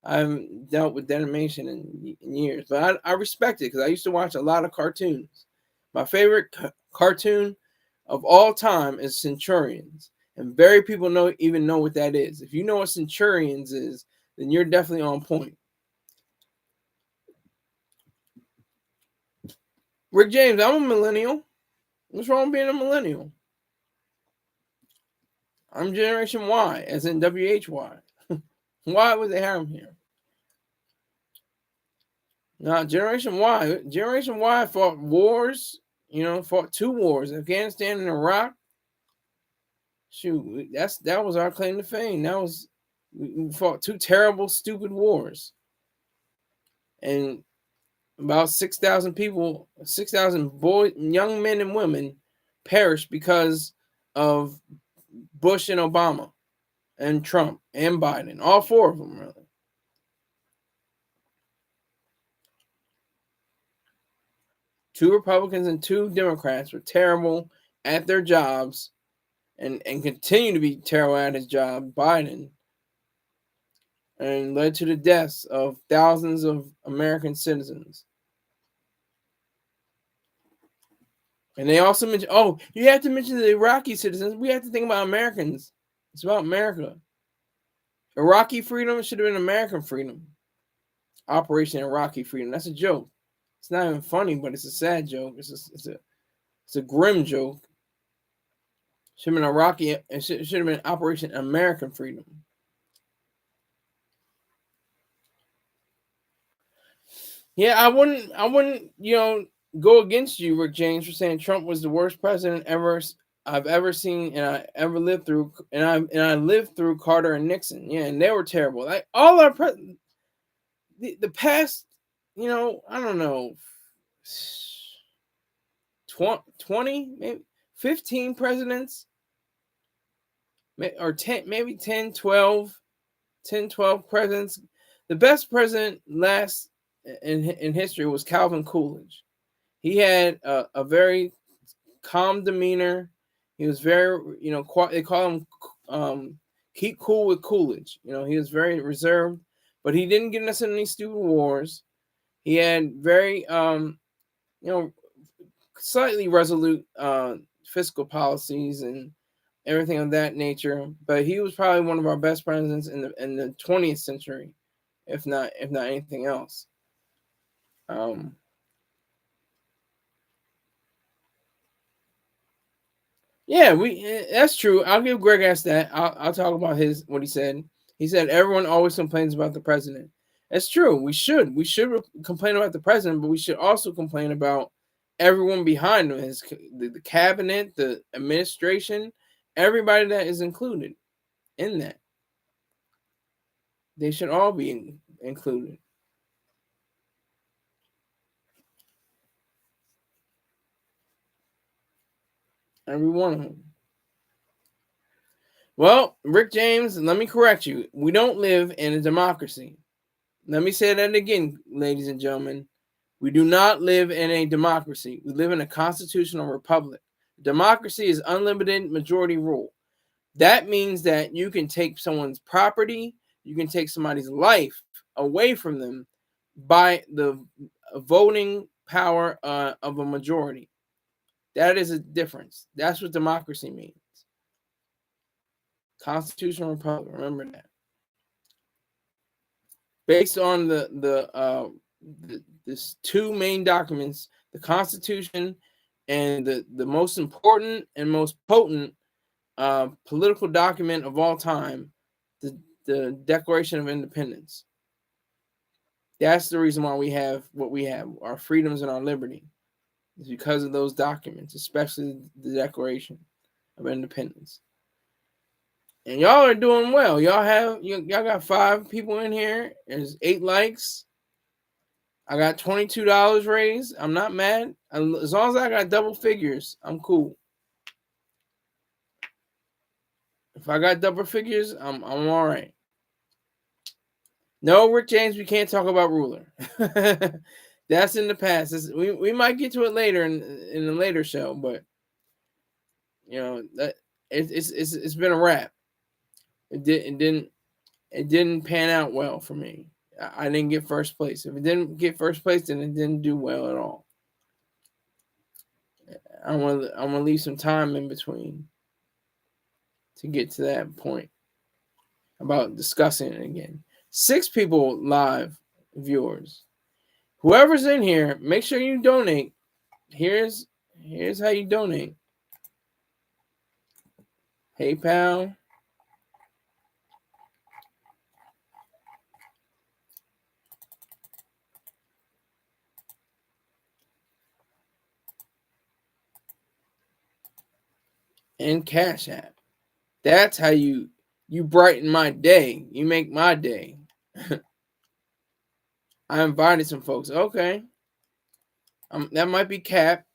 I haven't dealt with animation in years, but I respect it because I used to watch a lot of cartoons. My favorite cartoon of all time is Centurions, and very people even know what that is. If you know what Centurions is, then you're definitely on point. Rick James, I'm a millennial. What's wrong with being a millennial? I'm Generation Y, as in WHY. Why would they have him here? Now, Generation Y. Generation Y fought wars, fought 2 wars, Afghanistan and Iraq. Shoot, that was our claim to fame. We fought 2 terrible, stupid wars. And about 6,000 people, 6,000 boys, young men and women perished because of Bush and Obama and Trump and Biden. All 4 of them, really. Two Republicans and 2 Democrats were terrible at their jobs and continue to be terrible at his job, Biden, and led to the deaths of thousands of American citizens. And they also mentioned, you have to mention the Iraqi citizens. We have to think about Americans. It's about America. Iraqi freedom should have been American freedom. Operation Iraqi freedom. That's a joke. It's not even funny, but it's a sad joke. It's a grim joke. Should have been Iraqi. It should have been Operation American freedom. Yeah, I wouldn't, go against you, Rick James, for saying Trump was the worst president I've ever seen and I ever lived through, and I lived through Carter and Nixon. Yeah, and they were terrible. Like all our the past, I don't know, 20, maybe 15 presidents, or 10, maybe 10, 12 presidents. The best president last in history was Calvin Coolidge. He had a very calm demeanor. He was very, they call him keep cool with Coolidge. He was very reserved, but he didn't get us in any stupid wars. He had very, slightly resolute fiscal policies and everything of that nature. But he was probably one of our best presidents in the 20th century, if not anything else. Yeah, that's true. I'll give Greg Ass that. I'll talk about what he said. He said everyone always complains about the president. That's true. We should complain about the president, but we should also complain about everyone behind him, the cabinet, the administration, everybody that is included in that. They should all be included. Every one of them. Well, Rick James, let me correct you. We don't live in a democracy. Let me say that again, ladies and gentlemen. We do not live in a democracy. We live in a constitutional republic. Democracy is unlimited majority rule. That means that you can take someone's property, you can take somebody's life away from them by the voting power of a majority. That is a difference. That's what democracy means. Constitutional republic. Remember that. Based on this 2 main documents, the Constitution and the most important and most potent political document of all time, the Declaration of Independence. That's the reason why we have what we have, our freedoms and our liberty. It's because of those documents, especially the Declaration of Independence. And y'all are doing well. Y'all got 5 people in here. There's 8 likes. I got $22 raised. I'm not mad. As long as I got double figures, I'm cool. If I got double figures, I'm all right. No, Rick James, we can't talk about Ruler. That's in the past. We might get to it later in a later show, but you know that it's been a wrap. It didn't pan out well for me. I didn't get first place. If it didn't get first place, then it didn't do well at all. I'm gonna leave some time in between to get to that point about discussing it again. 6 people live viewers. Whoever's in here, make sure you donate. Here's how you donate. PayPal. And Cash App. That's how you brighten my day. You make my day. I invited some folks. Okay. That might be Cap.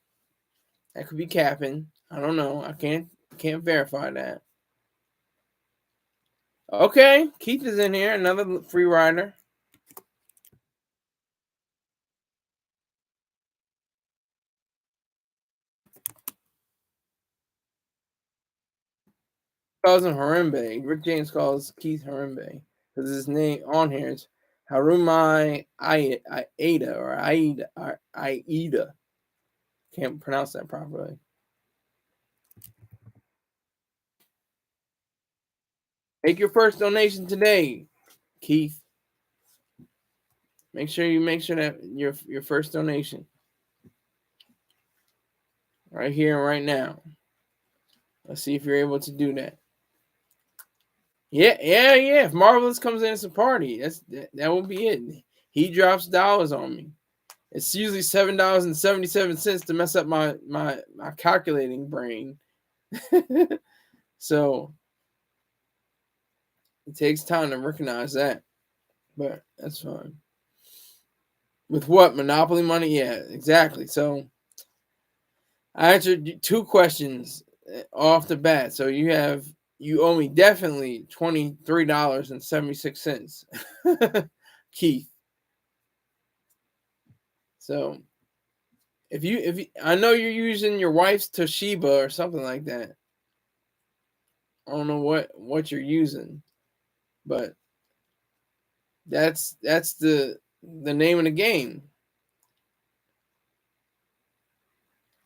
That could be Cappin. I don't know. I can't verify that. Okay, Keith is in here. Another free rider. Calls him Harimbe. Rick James calls Keith Harimbe because his name on here is Harumai Aida or Aida. Can't pronounce that properly. Make your first donation today, Keith. Make sure that your first donation right here and right now. Let's see if you're able to do that. Yeah. If Marvelous comes in, it's a party. That will be it. He drops dollars on me. It's usually $7.77 to mess up my calculating brain. So it takes time to recognize that, but that's fine. With what? Monopoly money? Yeah, exactly. So I answered 2 questions off the bat. So you owe me definitely $23.76, Keith. So if you I know you're using your wife's Toshiba or something like that. I don't know what you're using, but that's the name of the game.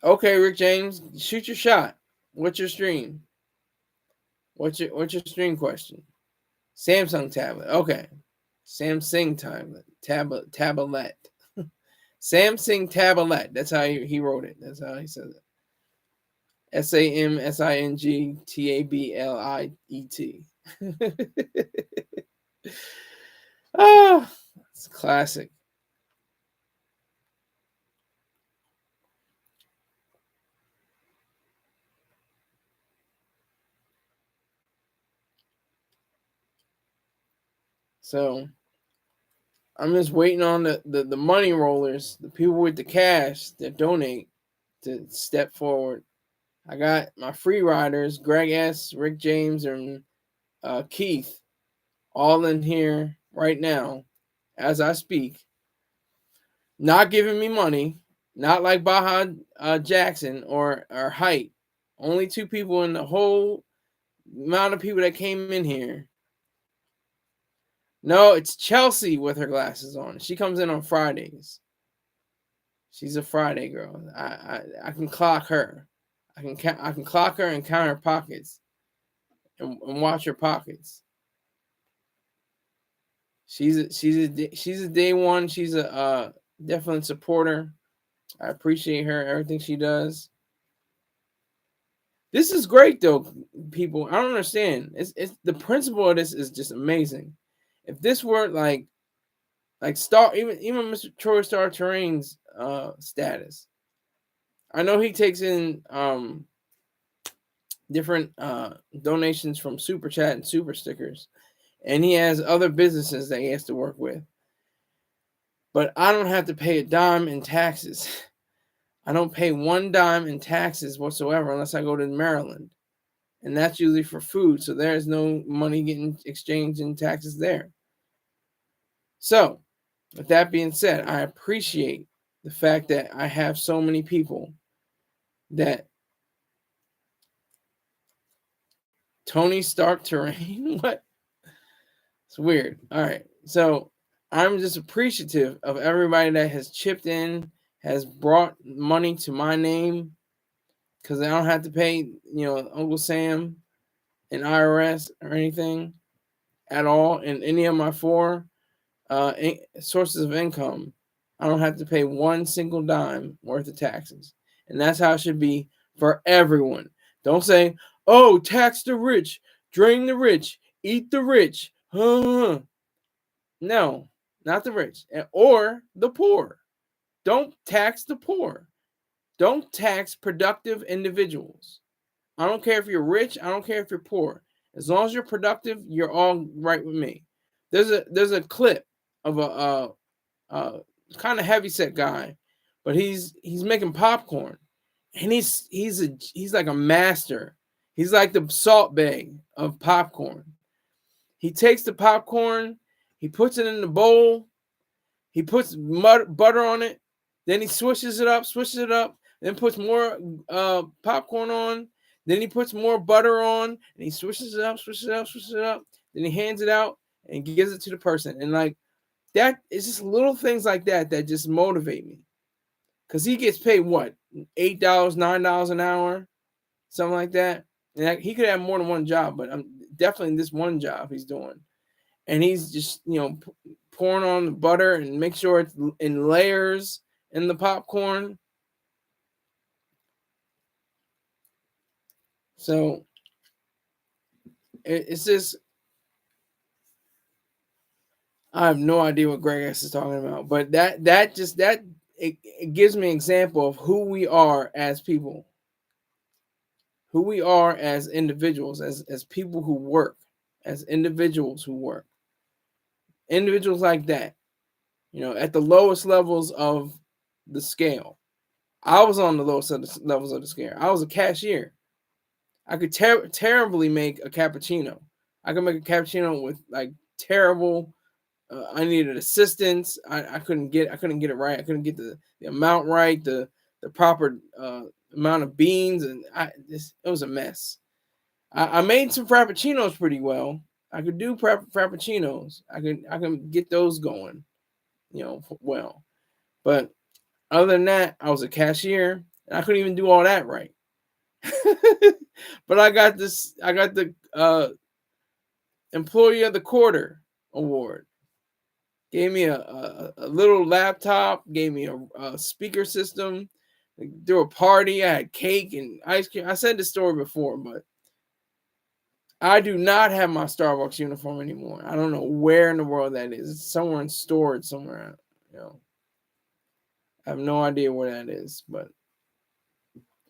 Okay, Rick James, shoot your shot. What's your stream? What's your stream question? Samsung tablet. Okay. Samsung tablet. Samsung tablet. That's how he wrote it. That's how he says it. SAMSING TABLIET. Oh, it's classic. So I'm just waiting on the money rollers, the people with the cash that donate, to step forward. I got my free riders, Greg S., Rick James, and Keith, all in here right now as I speak. Not giving me money, not like Baja Jackson or Height. Only 2 people in the whole amount of people that came in here. No, it's Chelsea with her glasses on. She comes in on Fridays. She's a Friday girl. I can clock her. I can clock her and count her pockets and watch her pockets. She's a day one. She's a definite supporter. I appreciate her, everything she does. This is great though, people. I don't understand. It's the principle of this is just amazing. If this were like Star, even Mr. Troy Star Terrain's status, I know he takes in different donations from Super Chat and Super Stickers, and he has other businesses that he has to work with. But I don't have to pay a dime in taxes. I don't pay one dime in taxes whatsoever unless I go to Maryland. And that's usually for food. So there's no money getting exchanged in taxes there. So, with that being said, I appreciate the fact that I have so many people that Tony Stark terrain. What? It's weird. All right. So I'm just appreciative of everybody that has chipped in, has brought money to my name, because I don't have to pay, Uncle Sam and IRS or anything at all in any of my four sources of income. I don't have to pay one single dime worth of taxes. And that's how it should be for everyone. Don't say, oh, tax the rich, drain the rich, eat the rich. No, not the rich or the poor. Don't tax the poor. Don't tax productive individuals. I don't care if you're rich. I don't care if you're poor. As long as you're productive, you're all right with me. There's a clip of a kind of heavyset guy, but he's making popcorn, and he's like a master. He's like the Salt Bae of popcorn. He takes the popcorn, he puts it in the bowl, he puts butter on it, then he swishes it up, then puts more popcorn on, then he puts more butter on, and he swishes it up, then he hands it out and gives it to the person. And like that, it's just little things like that that just motivate me. Because he gets paid what? $8, $9 an hour, something like that. And he could have more than one job, but I'm definitely this one job he's doing. And he's just, pouring on the butter and make sure it's in layers in the popcorn. So it's just, I have no idea what Greg S is talking about, but it gives me an example of who we are as people, who we are as individuals, as people who work, as individuals who work, individuals like that, at the lowest levels of the scale. I was on the lowest levels of the scale. I was a cashier. I could terribly make a cappuccino. I could make a cappuccino with like terrible. I needed assistance. I couldn't get it right. I couldn't get the amount right, the proper amount of beans, and it was a mess. I made some frappuccinos pretty well. I could do frappuccinos. I can get those going, well. But other than that, I was a cashier, and I couldn't even do all that right. But I got the Employee of the Quarter award. Gave me a little laptop, gave me a speaker system. Threw a party. I had cake and ice cream. I said this story before, but I do not have my Starbucks uniform anymore. I don't know where in the world that is. It's somewhere stored somewhere. I have no idea where that is, but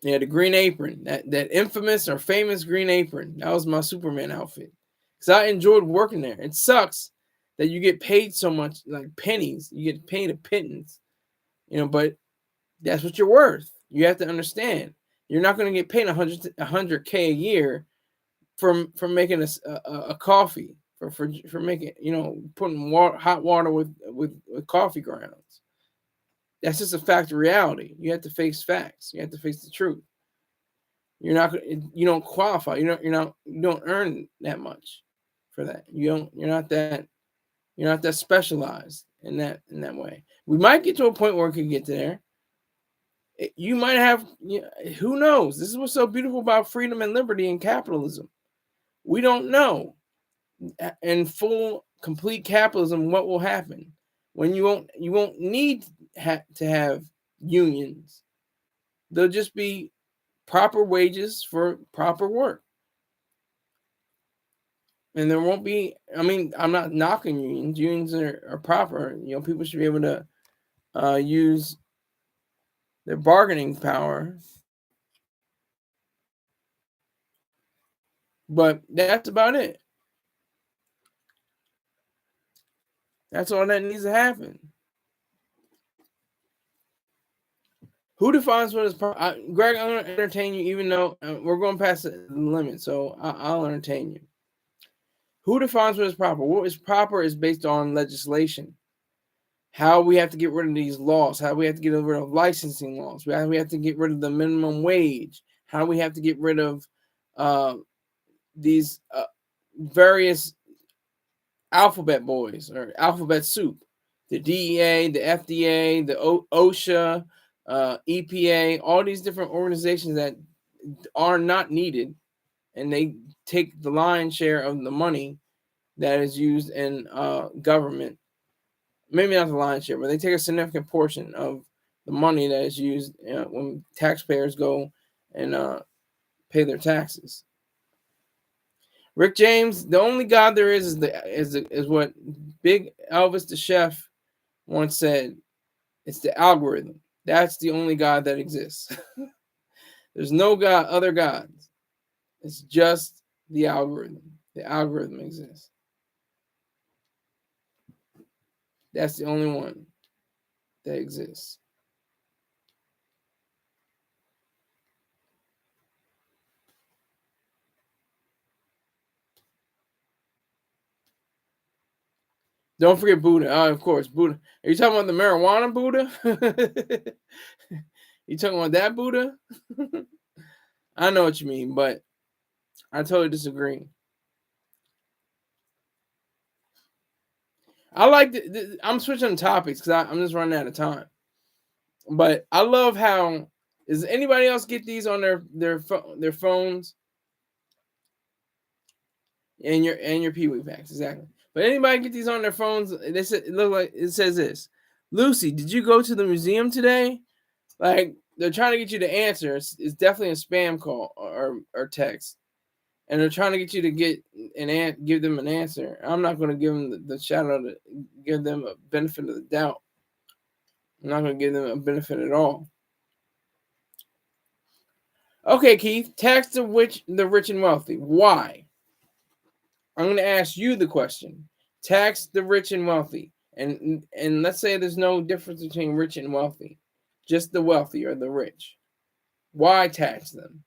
yeah, the green apron, that infamous or famous green apron. That was my Superman outfit. Because I enjoyed working there. It sucks that you get paid so much, like pennies. You get paid a pittance, but that's what you're worth. You have to understand. You're not going to get paid $100K a year from making a coffee, for making, putting hot water with coffee grounds. That's just a fact of reality. You have to face facts. You have to face the truth. You don't qualify. You don't earn that much for that. You're not that specialized in that way. We might get to a point where it could get there. You might have, who knows? This is what's so beautiful about freedom and liberty and capitalism. We don't know in full, complete capitalism what will happen when you won't need to have unions. They'll just be proper wages for proper work. And there won't be, I mean, I'm not knocking unions. Unions are proper. You know, people should be able to use their bargaining power. But that's about it. That's all that needs to happen. Who defines what is proper? Greg, I'm going to entertain you, even though we're going past the limit. So I'll entertain you. Who defines what is proper? What is proper is based on legislation. How we have to get rid of these laws. How we have to get rid of licensing laws. How we have to get rid of the minimum wage. How we have to get rid of these various alphabet boys or alphabet soup. The DEA, the FDA, the OSHA, EPA, all these different organizations that are not needed, and they take the lion's share of the money that is used in government. Maybe not the lion's share, but they take a significant portion of the money that is used when taxpayers go and pay their taxes. Rick James, the only God there is what Big Elvis the Chef once said. It's the algorithm. That's the only God that exists. There's no God, other gods. It's just the algorithm. The algorithm exists. That's the only one that exists. Don't forget Buddha. Oh, of course, Buddha. Are you talking about the marijuana Buddha? You talking about that Buddha? I know what you mean, but I totally disagree. I like I'm switching topics because I'm just running out of time. But I love how does anybody else get these on their phones and your Pee-wee packs exactly. But anybody get these on their phones? It look like it says this. Lucy, did you go to the museum today? Like they're trying to get you to answer. It's definitely a spam call or text, and they're trying to get you to give them an answer. I'm not going to give them the shout out to give them a benefit of the doubt. I'm not going to give them a benefit at all. Okay, Keith, tax the rich and wealthy. Why? I'm going to ask you the question. Tax the rich and wealthy. And let's say there's no difference between rich and wealthy. Just the wealthy or the rich. Why tax them?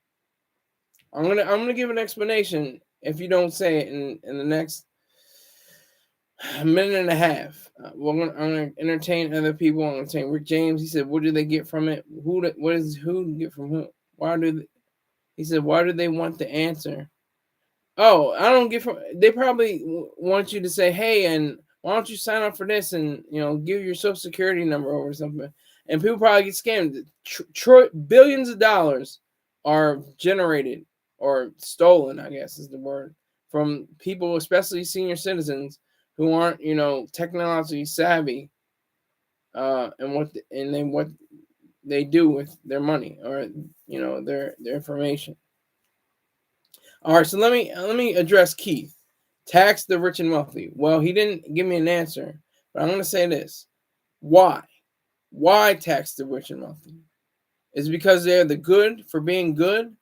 I'm gonna give an explanation if you don't say it in the next minute and a half. I'm gonna entertain other people. I'm gonna entertain Rick James. He said, "What do they get from it? Who get from who? He said, why do they want the answer? Oh, I don't get from. They probably want you to say, hey, and why don't you sign up for this and give your social security number over or something. And people probably get scammed. Billions of dollars are generated or stolen, I guess is the word, from people, especially senior citizens who aren't, technologically savvy, and what they do with their money or their information. All right, so let me address Keith. Tax the rich and wealthy. Well, he didn't give me an answer, but I'm going to say this. Why? Why tax the rich and wealthy? Is it because they're the good for being good?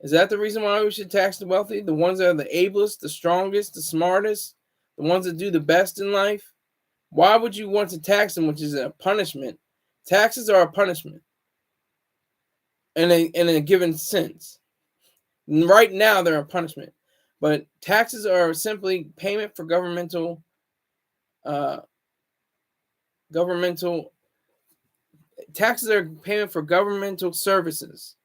Is that the reason why we should tax the wealthy? The ones that are the ablest, the strongest, the smartest, the ones that do the best in life? Why would you want to tax them, which is a punishment? Taxes are a punishment in a given sense. Right now, they're a punishment. But taxes are simply payment for governmental taxes are payment for governmental services.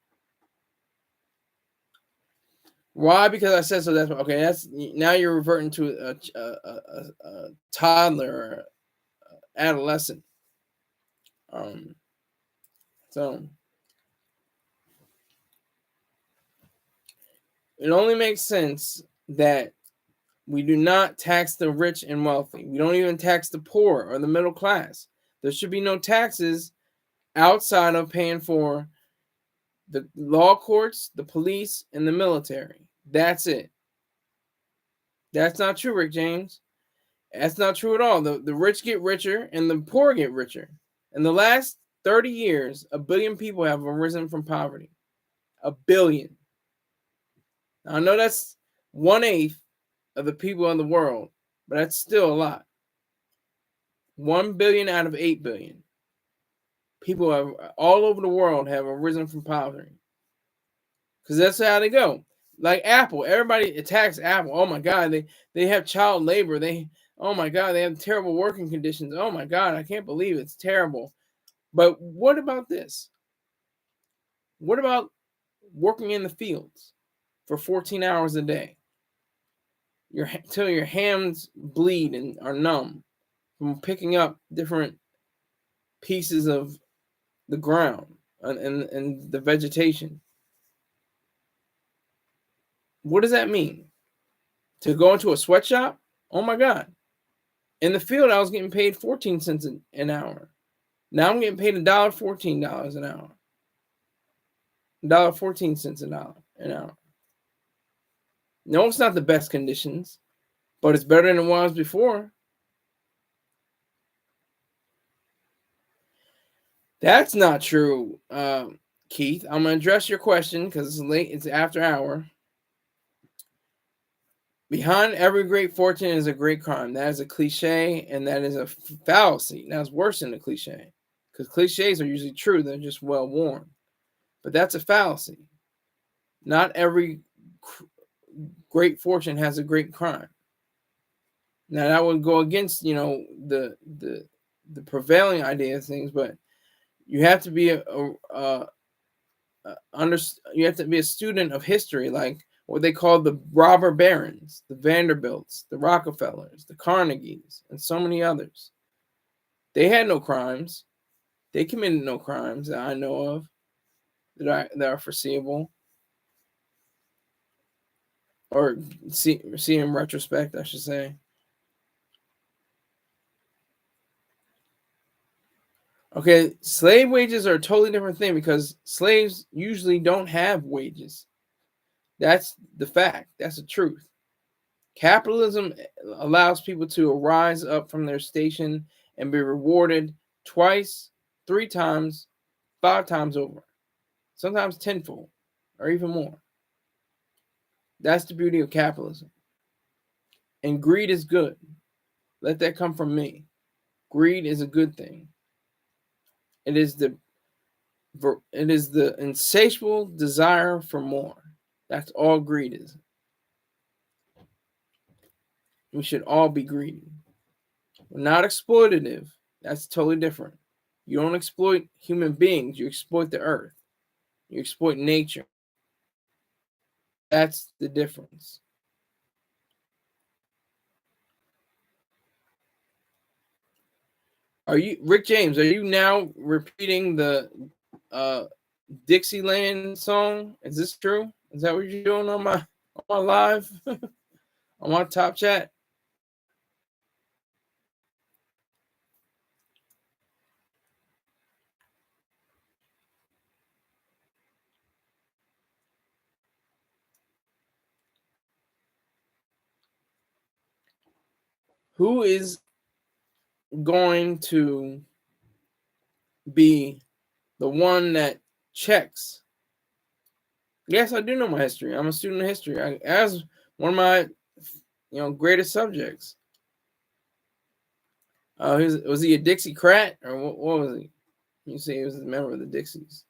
Why? Because I said so. That's okay. That's now you're reverting to a toddler or adolescent. So it only makes sense that we do not tax the rich and wealthy. We don't even tax the poor or the middle class. There should be no taxes outside of paying for the law courts, the police, and the military. That's it. That's not true, Rick James. That's not true at all. The rich get richer and the poor get richer. In the last 30 years, 1 billion people have arisen from poverty. 1 billion. Now, I know that's 1/8 of the people in the world, but that's still a lot. 1 billion out of 8 billion. People have, all over the world have arisen from poverty. Because that's how they go. Like Apple. Everybody attacks Apple. Oh my God, they have child labor. Oh my God, they have terrible working conditions. Oh my God, I can't believe it's terrible. But what about this? What about working in the fields for 14 hours a day? Till your hands bleed and are numb from picking up different pieces of the ground and the vegetation. What does that mean? To go into a sweatshop? Oh my God. In the field, I was getting paid 14 cents an hour. Now I'm getting paid $1.14 an hour. $1.14 an hour. No, it's not the best conditions, but it's better than it was before. That's not true, Keith. I'm going to address your question because it's late. It's after hour. Behind every great fortune is a great crime. That is a cliche, and that is a fallacy. That's worse than a cliche, because cliches are usually true. They're just well worn. But that's a fallacy. Not every great fortune has a great crime. Now that would go against, the prevailing idea of things, but you have to be you have to be a student of history, like what they call the robber barons, the Vanderbilts, the Rockefellers, the Carnegies, and so many others. They had no crimes. They committed no crimes that I know of that are foreseeable. Or see in retrospect, I should say. Okay, slave wages are a totally different thing because slaves usually don't have wages. That's the fact. That's the truth. Capitalism allows people to rise up from their station and be rewarded twice, 3 times, 5 times over, sometimes tenfold or even more. That's the beauty of capitalism. And greed is good. Let that come from me. Greed is a good thing. It is the insatiable desire for more. That's all greed is. We should all be greedy. We're not exploitative. That's totally different. You don't exploit human beings. You exploit the earth. You exploit nature. That's the difference. Rick James, are you now repeating the Dixieland song? Is this true? Is that what you're doing on my live? On my top chat? Who is going to be the one that checks? Yes, I do know my history. I'm a student of history. As one of my greatest subjects. Was he a Dixiecrat or what was he? You say he was a member of the Dixies.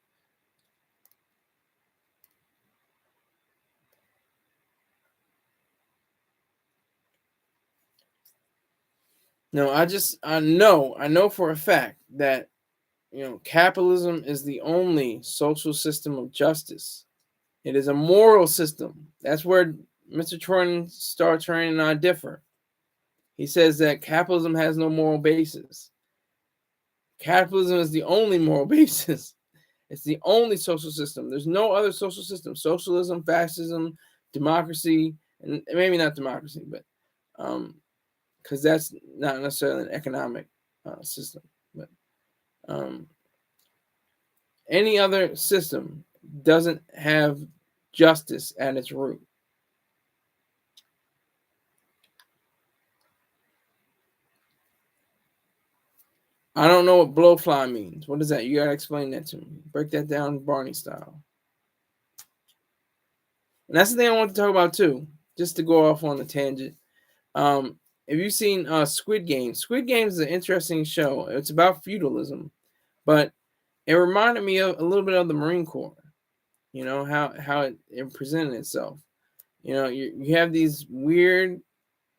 No, I know for a fact that capitalism is the only social system of justice. It is a moral system. That's where Mr. Troy Star Train and I differ. He says that capitalism has no moral basis. Capitalism is the only moral basis. It's the only social system. There's no other social system. Socialism, fascism, democracy, and maybe not democracy, but because that's not necessarily an economic system. But any other system, doesn't have justice at its root. I don't know what blowfly means. What is that? You gotta explain that to me. Break that down Barney style. And that's the thing I want to talk about too, just to go off on a tangent. Have you seen Squid Game? Squid Game is an interesting show. It's about feudalism, but it reminded me of a little bit of the Marine Corps. You know how it presented itself. You know, you have these weird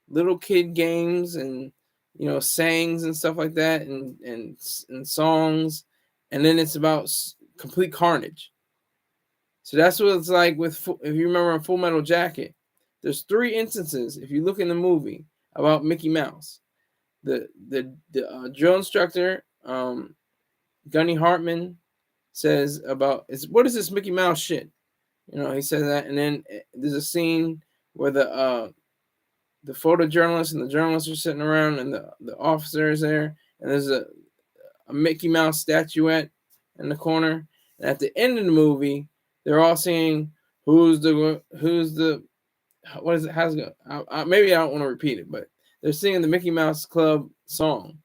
little kid games and sayings and stuff like that, and songs, and then it's about complete carnage. So that's what it's like with, if you remember in Full Metal Jacket, there's 3 instances, if you look in the movie, about Mickey Mouse. The drill instructor, Gunny Hartman, says about, what is this Mickey Mouse shit? He says that, and then there's a scene where the photojournalist and the journalists are sitting around, and the officer is there, and there's a Mickey Mouse statuette in the corner. And at the end of the movie, they're all saying, who's the what is it? How's it go? Maybe I don't want to repeat it, but they're singing the Mickey Mouse Club song.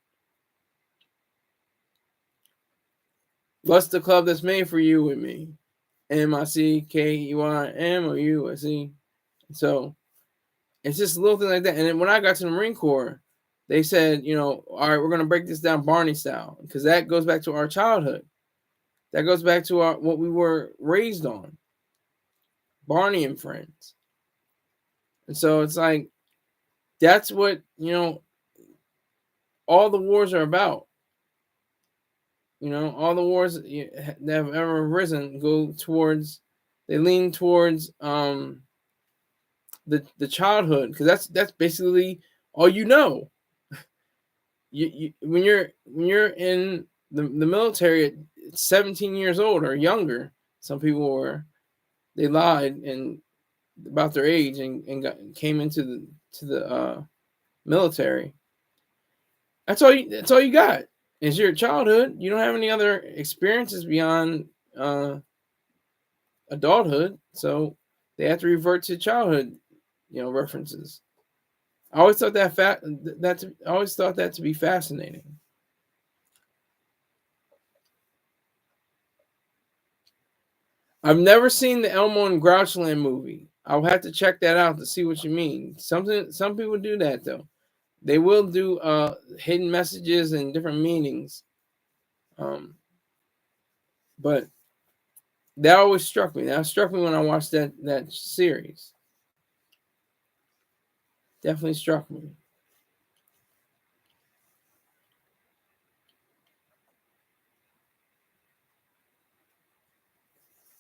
What's the club that's made for you and me? MICKEYMOUSE. So it's just a little thing like that. And then when I got to the Marine Corps, they said, all right, we're going to break this down Barney style, because that goes back to our childhood. That goes back to what we were raised on. Barney and Friends. And so it's like, that's what, all the wars are about. All the wars that have ever arisen they lean towards the childhood, because that's basically all you know. When you're in the military at 17 years old or younger, some people were, they lied and about their age and came into the military. That's all you got is your childhood. You don't have any other experiences beyond adulthood, so they have to revert to childhood, references. I always thought that to be fascinating. I've never seen the Elmo and Grouchland movie. I'll have to check that out to see what you mean. Some people do that though. They will do hidden messages and different meanings. But that always struck me. That struck me when I watched that series. Definitely struck me.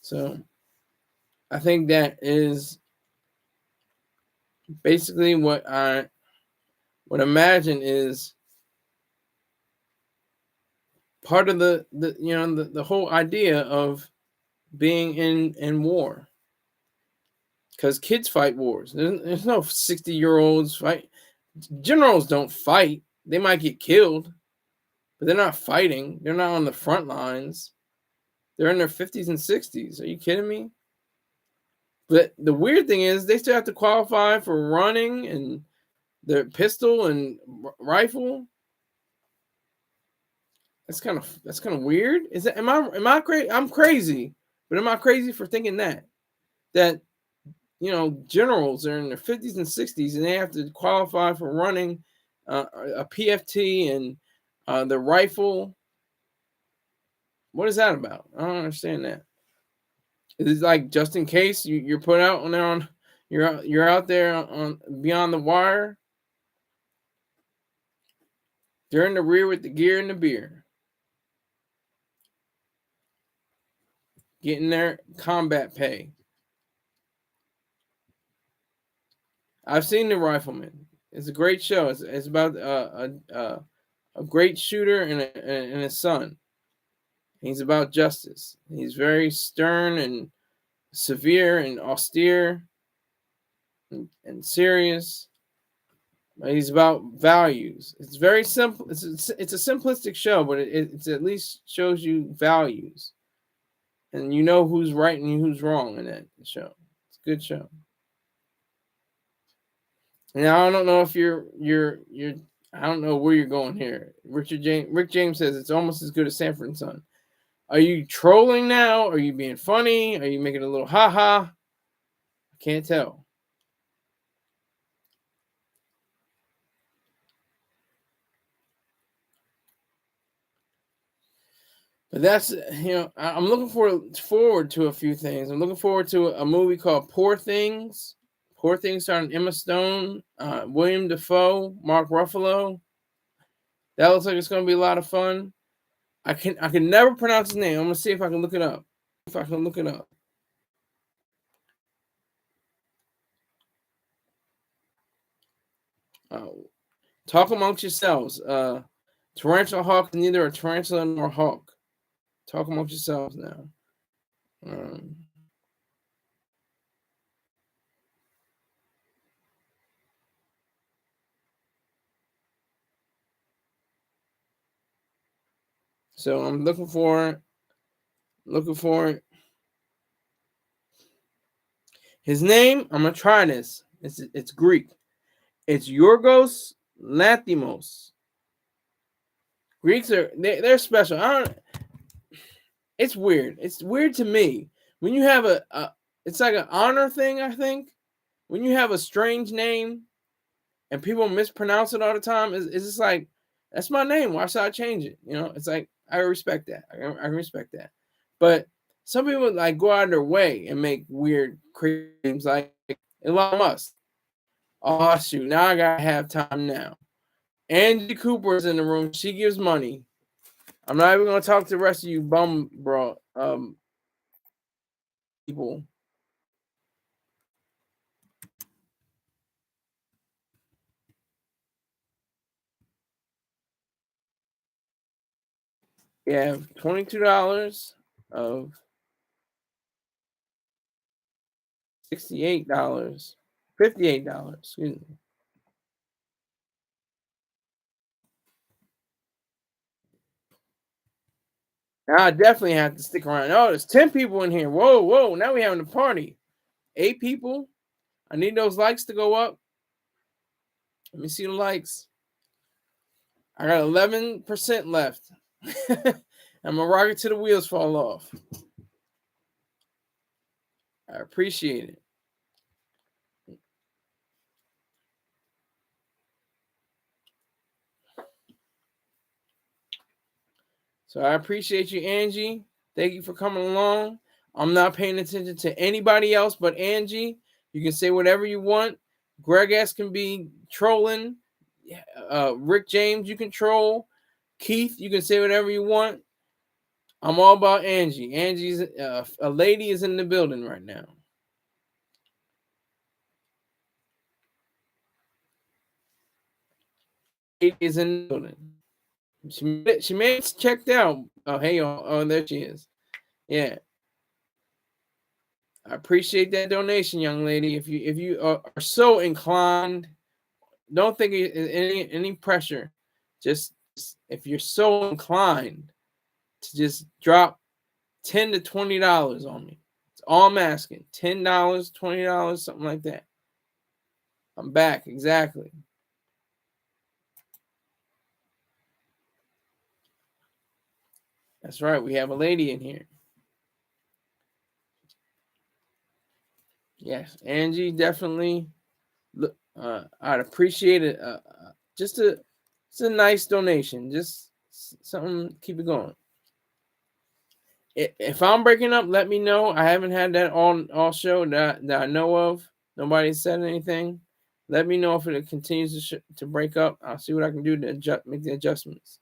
So I think that is basically what I would imagine is part of the whole idea of being in war. Because kids fight wars. There's no 60-year-olds fight. Generals don't fight. They might get killed, but they're not fighting. They're not on the front lines. They're in their 50s and 60s. Are you kidding me? But the weird thing is they still have to qualify for running and their pistol and rifle. That's kind of weird. Is that am I crazy? I'm crazy, but am I crazy for thinking that generals are in their 50s and 60s and they have to qualify for running a PFT and the rifle? What is that about? I don't understand that. Is it like just in case you're put out on you're out there on beyond the wire? They're in the rear with the gear and the beer, getting their combat pay. I've seen The Rifleman. It's a great show. It's about a great shooter and his son. He's about justice. He's very stern and severe and austere and serious. But he's about values. It's very simple. It's a simplistic show, but it at least shows you values. and you know who's right and who's wrong in that show. It's a good show. Now I don't know if you're I don't know where you're going here. Rick James says it's almost as good as Sanford and Son. Are you trolling now? Are you being funny? Are you making a little ha-ha? I can't tell. But that's, I'm looking forward to a few things. I'm looking forward to a movie called Poor Things. Poor Things starring Emma Stone, William Dafoe, Mark Ruffalo. That looks like it's going to be a lot of fun. I can never pronounce his name. I'm going to see if I can look it up. Talk amongst yourselves. Tarantula Hawk is neither a tarantula nor a hawk. Talk amongst yourselves now. So I'm looking for his name. I'm gonna try this. It's Greek. It's Yorgos Lanthimos. Greeks they're special. It's weird. It's weird to me when you have it's like an honor thing. I think when you have a strange name and people mispronounce it all the time, it's just like, that's my name. Why should I change it? It's like, I respect that. I respect that. But some people like go out of their way and make weird crazy names, like Elon Musk. Oh shoot! Now I gotta have time now. Angie Cooper's in the room. She gives money. I'm not even gonna talk to the rest of you bum bro people. Yeah, $22 of $68. $58. Excuse me. Now I definitely have to stick around. Oh, there's 10 people in here. Whoa. Now we're having a party. 8 people. I need those likes to go up. Let me see the likes. I got 11% left. I'm going to rock it till the wheels fall off. I appreciate it. So I appreciate you, Angie. Thank you for coming along. I'm not paying attention to anybody else but Angie. You can say whatever you want. Greg S can be trolling. Rick James, you can troll. Keith, you can say whatever you want. I'm all about Angie. Angie's a lady is in the building right now. Lady is in the building. She may have checked out. Oh, hey, there she is. Yeah. I appreciate that donation, young lady. If you are so inclined, don't think any pressure. Just if you're so inclined to just drop $10 to $20 on me. It's all I'm asking. $10, $20, something like that. I'm back, exactly. That's right. We have a lady in here. Yes, Angie, definitely. I'd appreciate it. Just it's a nice donation. Just something, keep it going. If I'm breaking up, let me know. I haven't had that all show that I know of. Nobody said anything. Let me know if it continues to break up. I'll see what I can do to make the adjustments.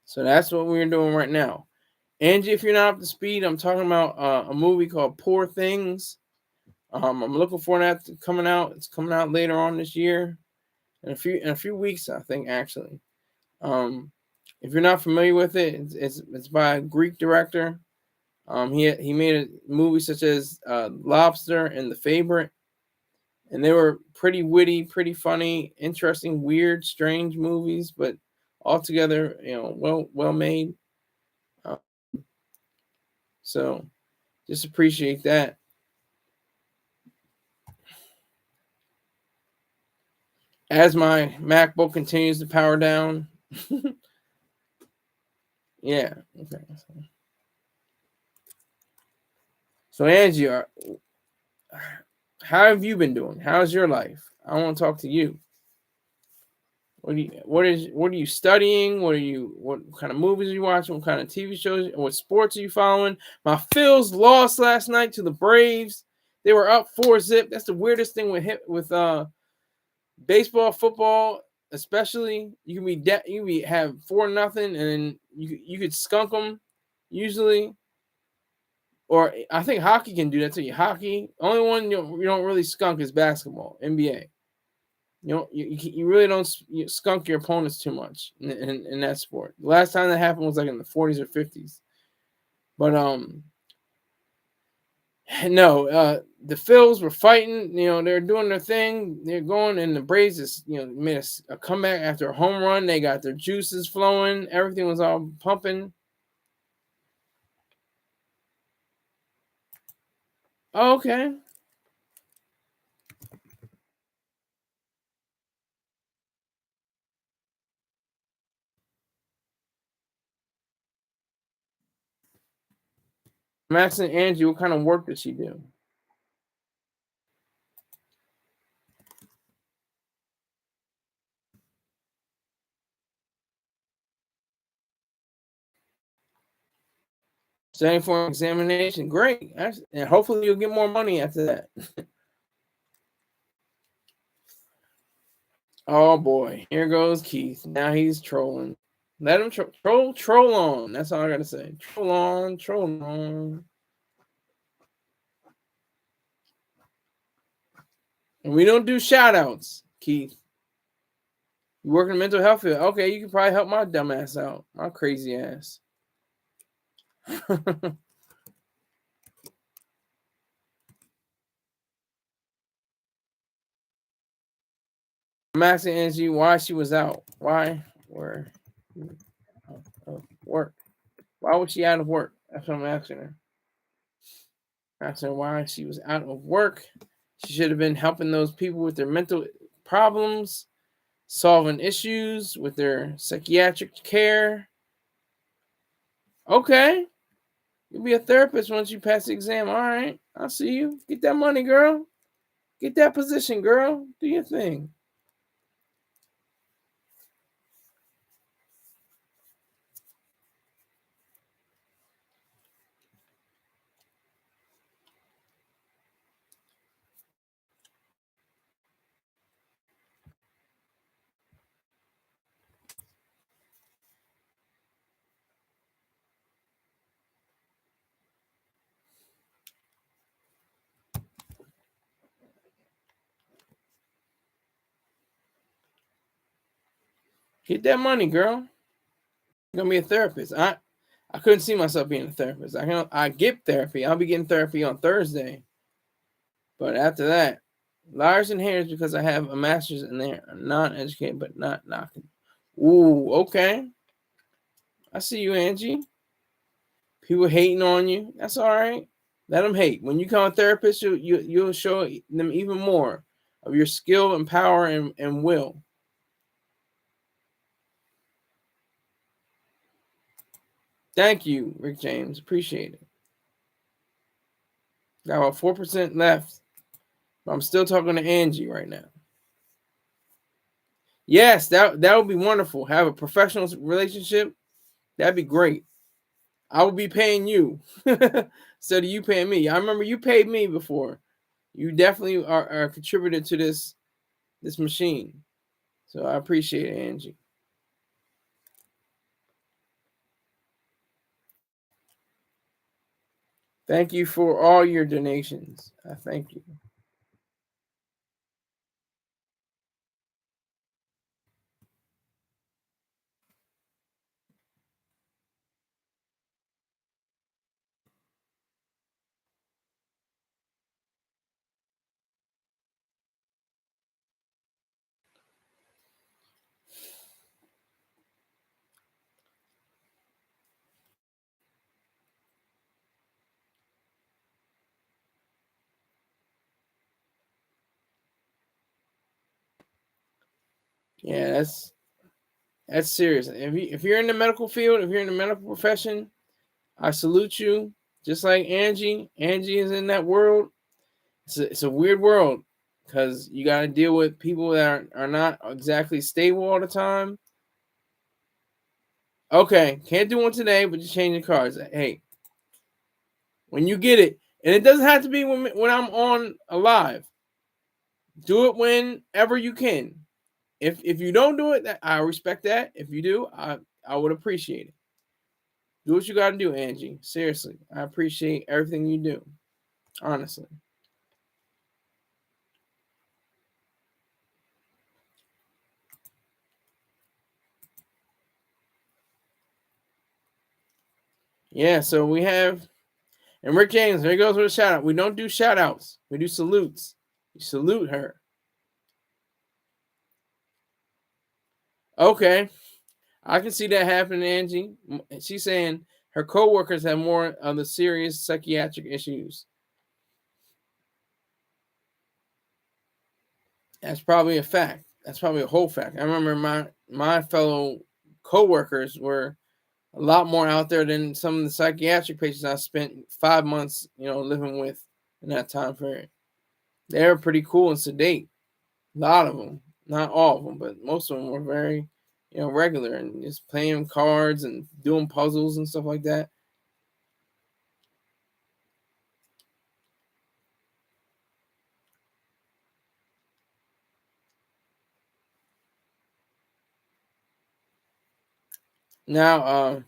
So that's what we're doing right now. Angie, if you're not up to speed, I'm talking about a movie called Poor Things. I'm looking for that coming out. It's coming out later on this year, in a few weeks, I think, actually. If you're not familiar with it, it's by a Greek director. He made a movie such as Lobster and The Favorite, and they were pretty witty, pretty funny, interesting, weird, strange movies, but altogether, well made. So just appreciate that. As my MacBook continues to power down. Yeah. Okay. So Angie, how have you been doing? How's your life? I want to talk to you. What are you studying? What kind of movies are you watching? What kind of TV shows? What sports are you following? My Phils lost last night to the Braves. They were up 4-0. That's the weirdest thing with baseball, football, especially. You can have 4-0, and then you could skunk them usually. Or I think hockey can do that too. Hockey, only one you don't really skunk is basketball, NBA. You really don't skunk your opponents too much in that sport. The last time that happened was like in the 40s or 50s. But no, the Phils were fighting. They're doing their thing. They're going, and the Braves just made a comeback after a home run. They got their juices flowing. Everything was all pumping. Oh, okay. I'm asking Angie, what kind of work does she do? Studying for an examination. Great. And hopefully you'll get more money after that. Oh boy, here goes Keith. Now he's trolling. Let him troll on. That's all I gotta say. Troll on, troll on. And we don't do shout outs, Keith. You work in mental health field. Okay, you can probably help my dumb ass out. My crazy ass. I'm asking Angie why she was out. Why? Where? Work. Why was she out of work? That's what I'm asking her. Asking her why she was out of work. She should have been helping those people with their mental problems, solving issues with their psychiatric care. Okay. You'll be a therapist once you pass the exam. All right. I'll see you. Get that money, girl. Get that position, girl. Do your thing. Get that money, girl. You're gonna be a therapist. I couldn't see myself being a therapist. I get therapy. I'll be getting therapy on Thursday. But after that, liars and haters because I have a master's in there. I'm not educated, but not knocking. Ooh, okay. I see you, Angie. People hating on you. That's all right. Let them hate. When you become a therapist, you'll show them even more of your skill and power and will. Thank you, Rick James. Appreciate it. Got about 4% left. But I'm still talking to Angie right now. Yes, that would be wonderful. Have a professional relationship. That'd be great. I will be paying you instead of you paying me. I remember you paid me before. You definitely are a contributor to this machine. So I appreciate it, Angie. Thank you for all your donations. I thank you. Yeah, that's serious. If you're in the medical field, if you're in the medical profession, I salute you. Just like Angie. Angie is in that world. It's a weird world because you got to deal with people that are not exactly stable all the time. Okay, can't do one today, but just change the cards. Hey, when you get it, and it doesn't have to be when I'm on a live. Do it whenever you can. If you don't do it, I respect that. If you do, I would appreciate it. Do what you got to do, Angie. Seriously, I appreciate everything you do. Honestly. Yeah, so we have, and Rick James, there he goes with a shout out. We don't do shout outs, we do salutes. You salute her. Okay, I can see that happening, Angie. She's saying her coworkers have more of the serious psychiatric issues. That's probably a fact. That's probably a whole fact. I remember my fellow coworkers were a lot more out there than some of the psychiatric patients I spent 5 months, living with in that time period. They were pretty cool and sedate. A lot of them, not all of them, but most of them were very, regular and just playing cards and doing puzzles and stuff like that. Now,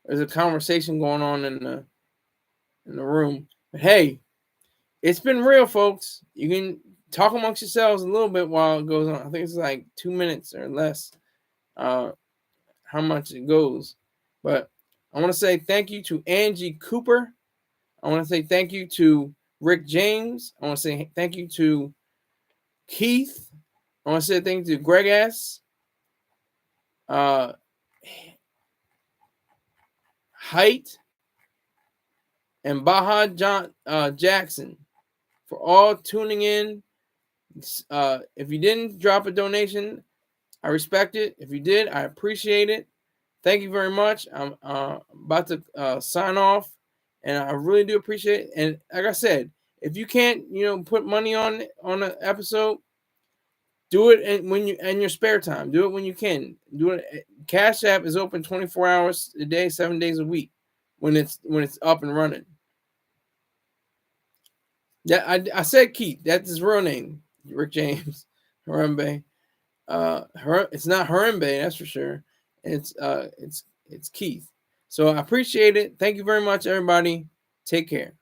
there's a conversation going on in the room. But hey, it's been real, folks. You can talk amongst yourselves a little bit while it goes on. I think it's like 2 minutes or less. How much it goes. But I want to say thank you to Angie Cooper. I want to say thank you to Rick James. I want to say thank you to Keith. I want to say thank you to Greg S. Height and Baja Jackson for all tuning in. If you didn't drop a donation, I respect it. If you did, I appreciate it. Thank you very much. I'm about to sign off, and I really do appreciate it. And like I said, if you can't, put money on an episode, do it in your spare time. Do it when you can. Do it. Cash App is open 24 hours a day, 7 days a week when it's up and running. Yeah, I said Keith. That's his real name, Rick James Harambe. It's not Harambe, that's for sure. It's Keith. So I appreciate it. Thank you very much, everybody. Take care.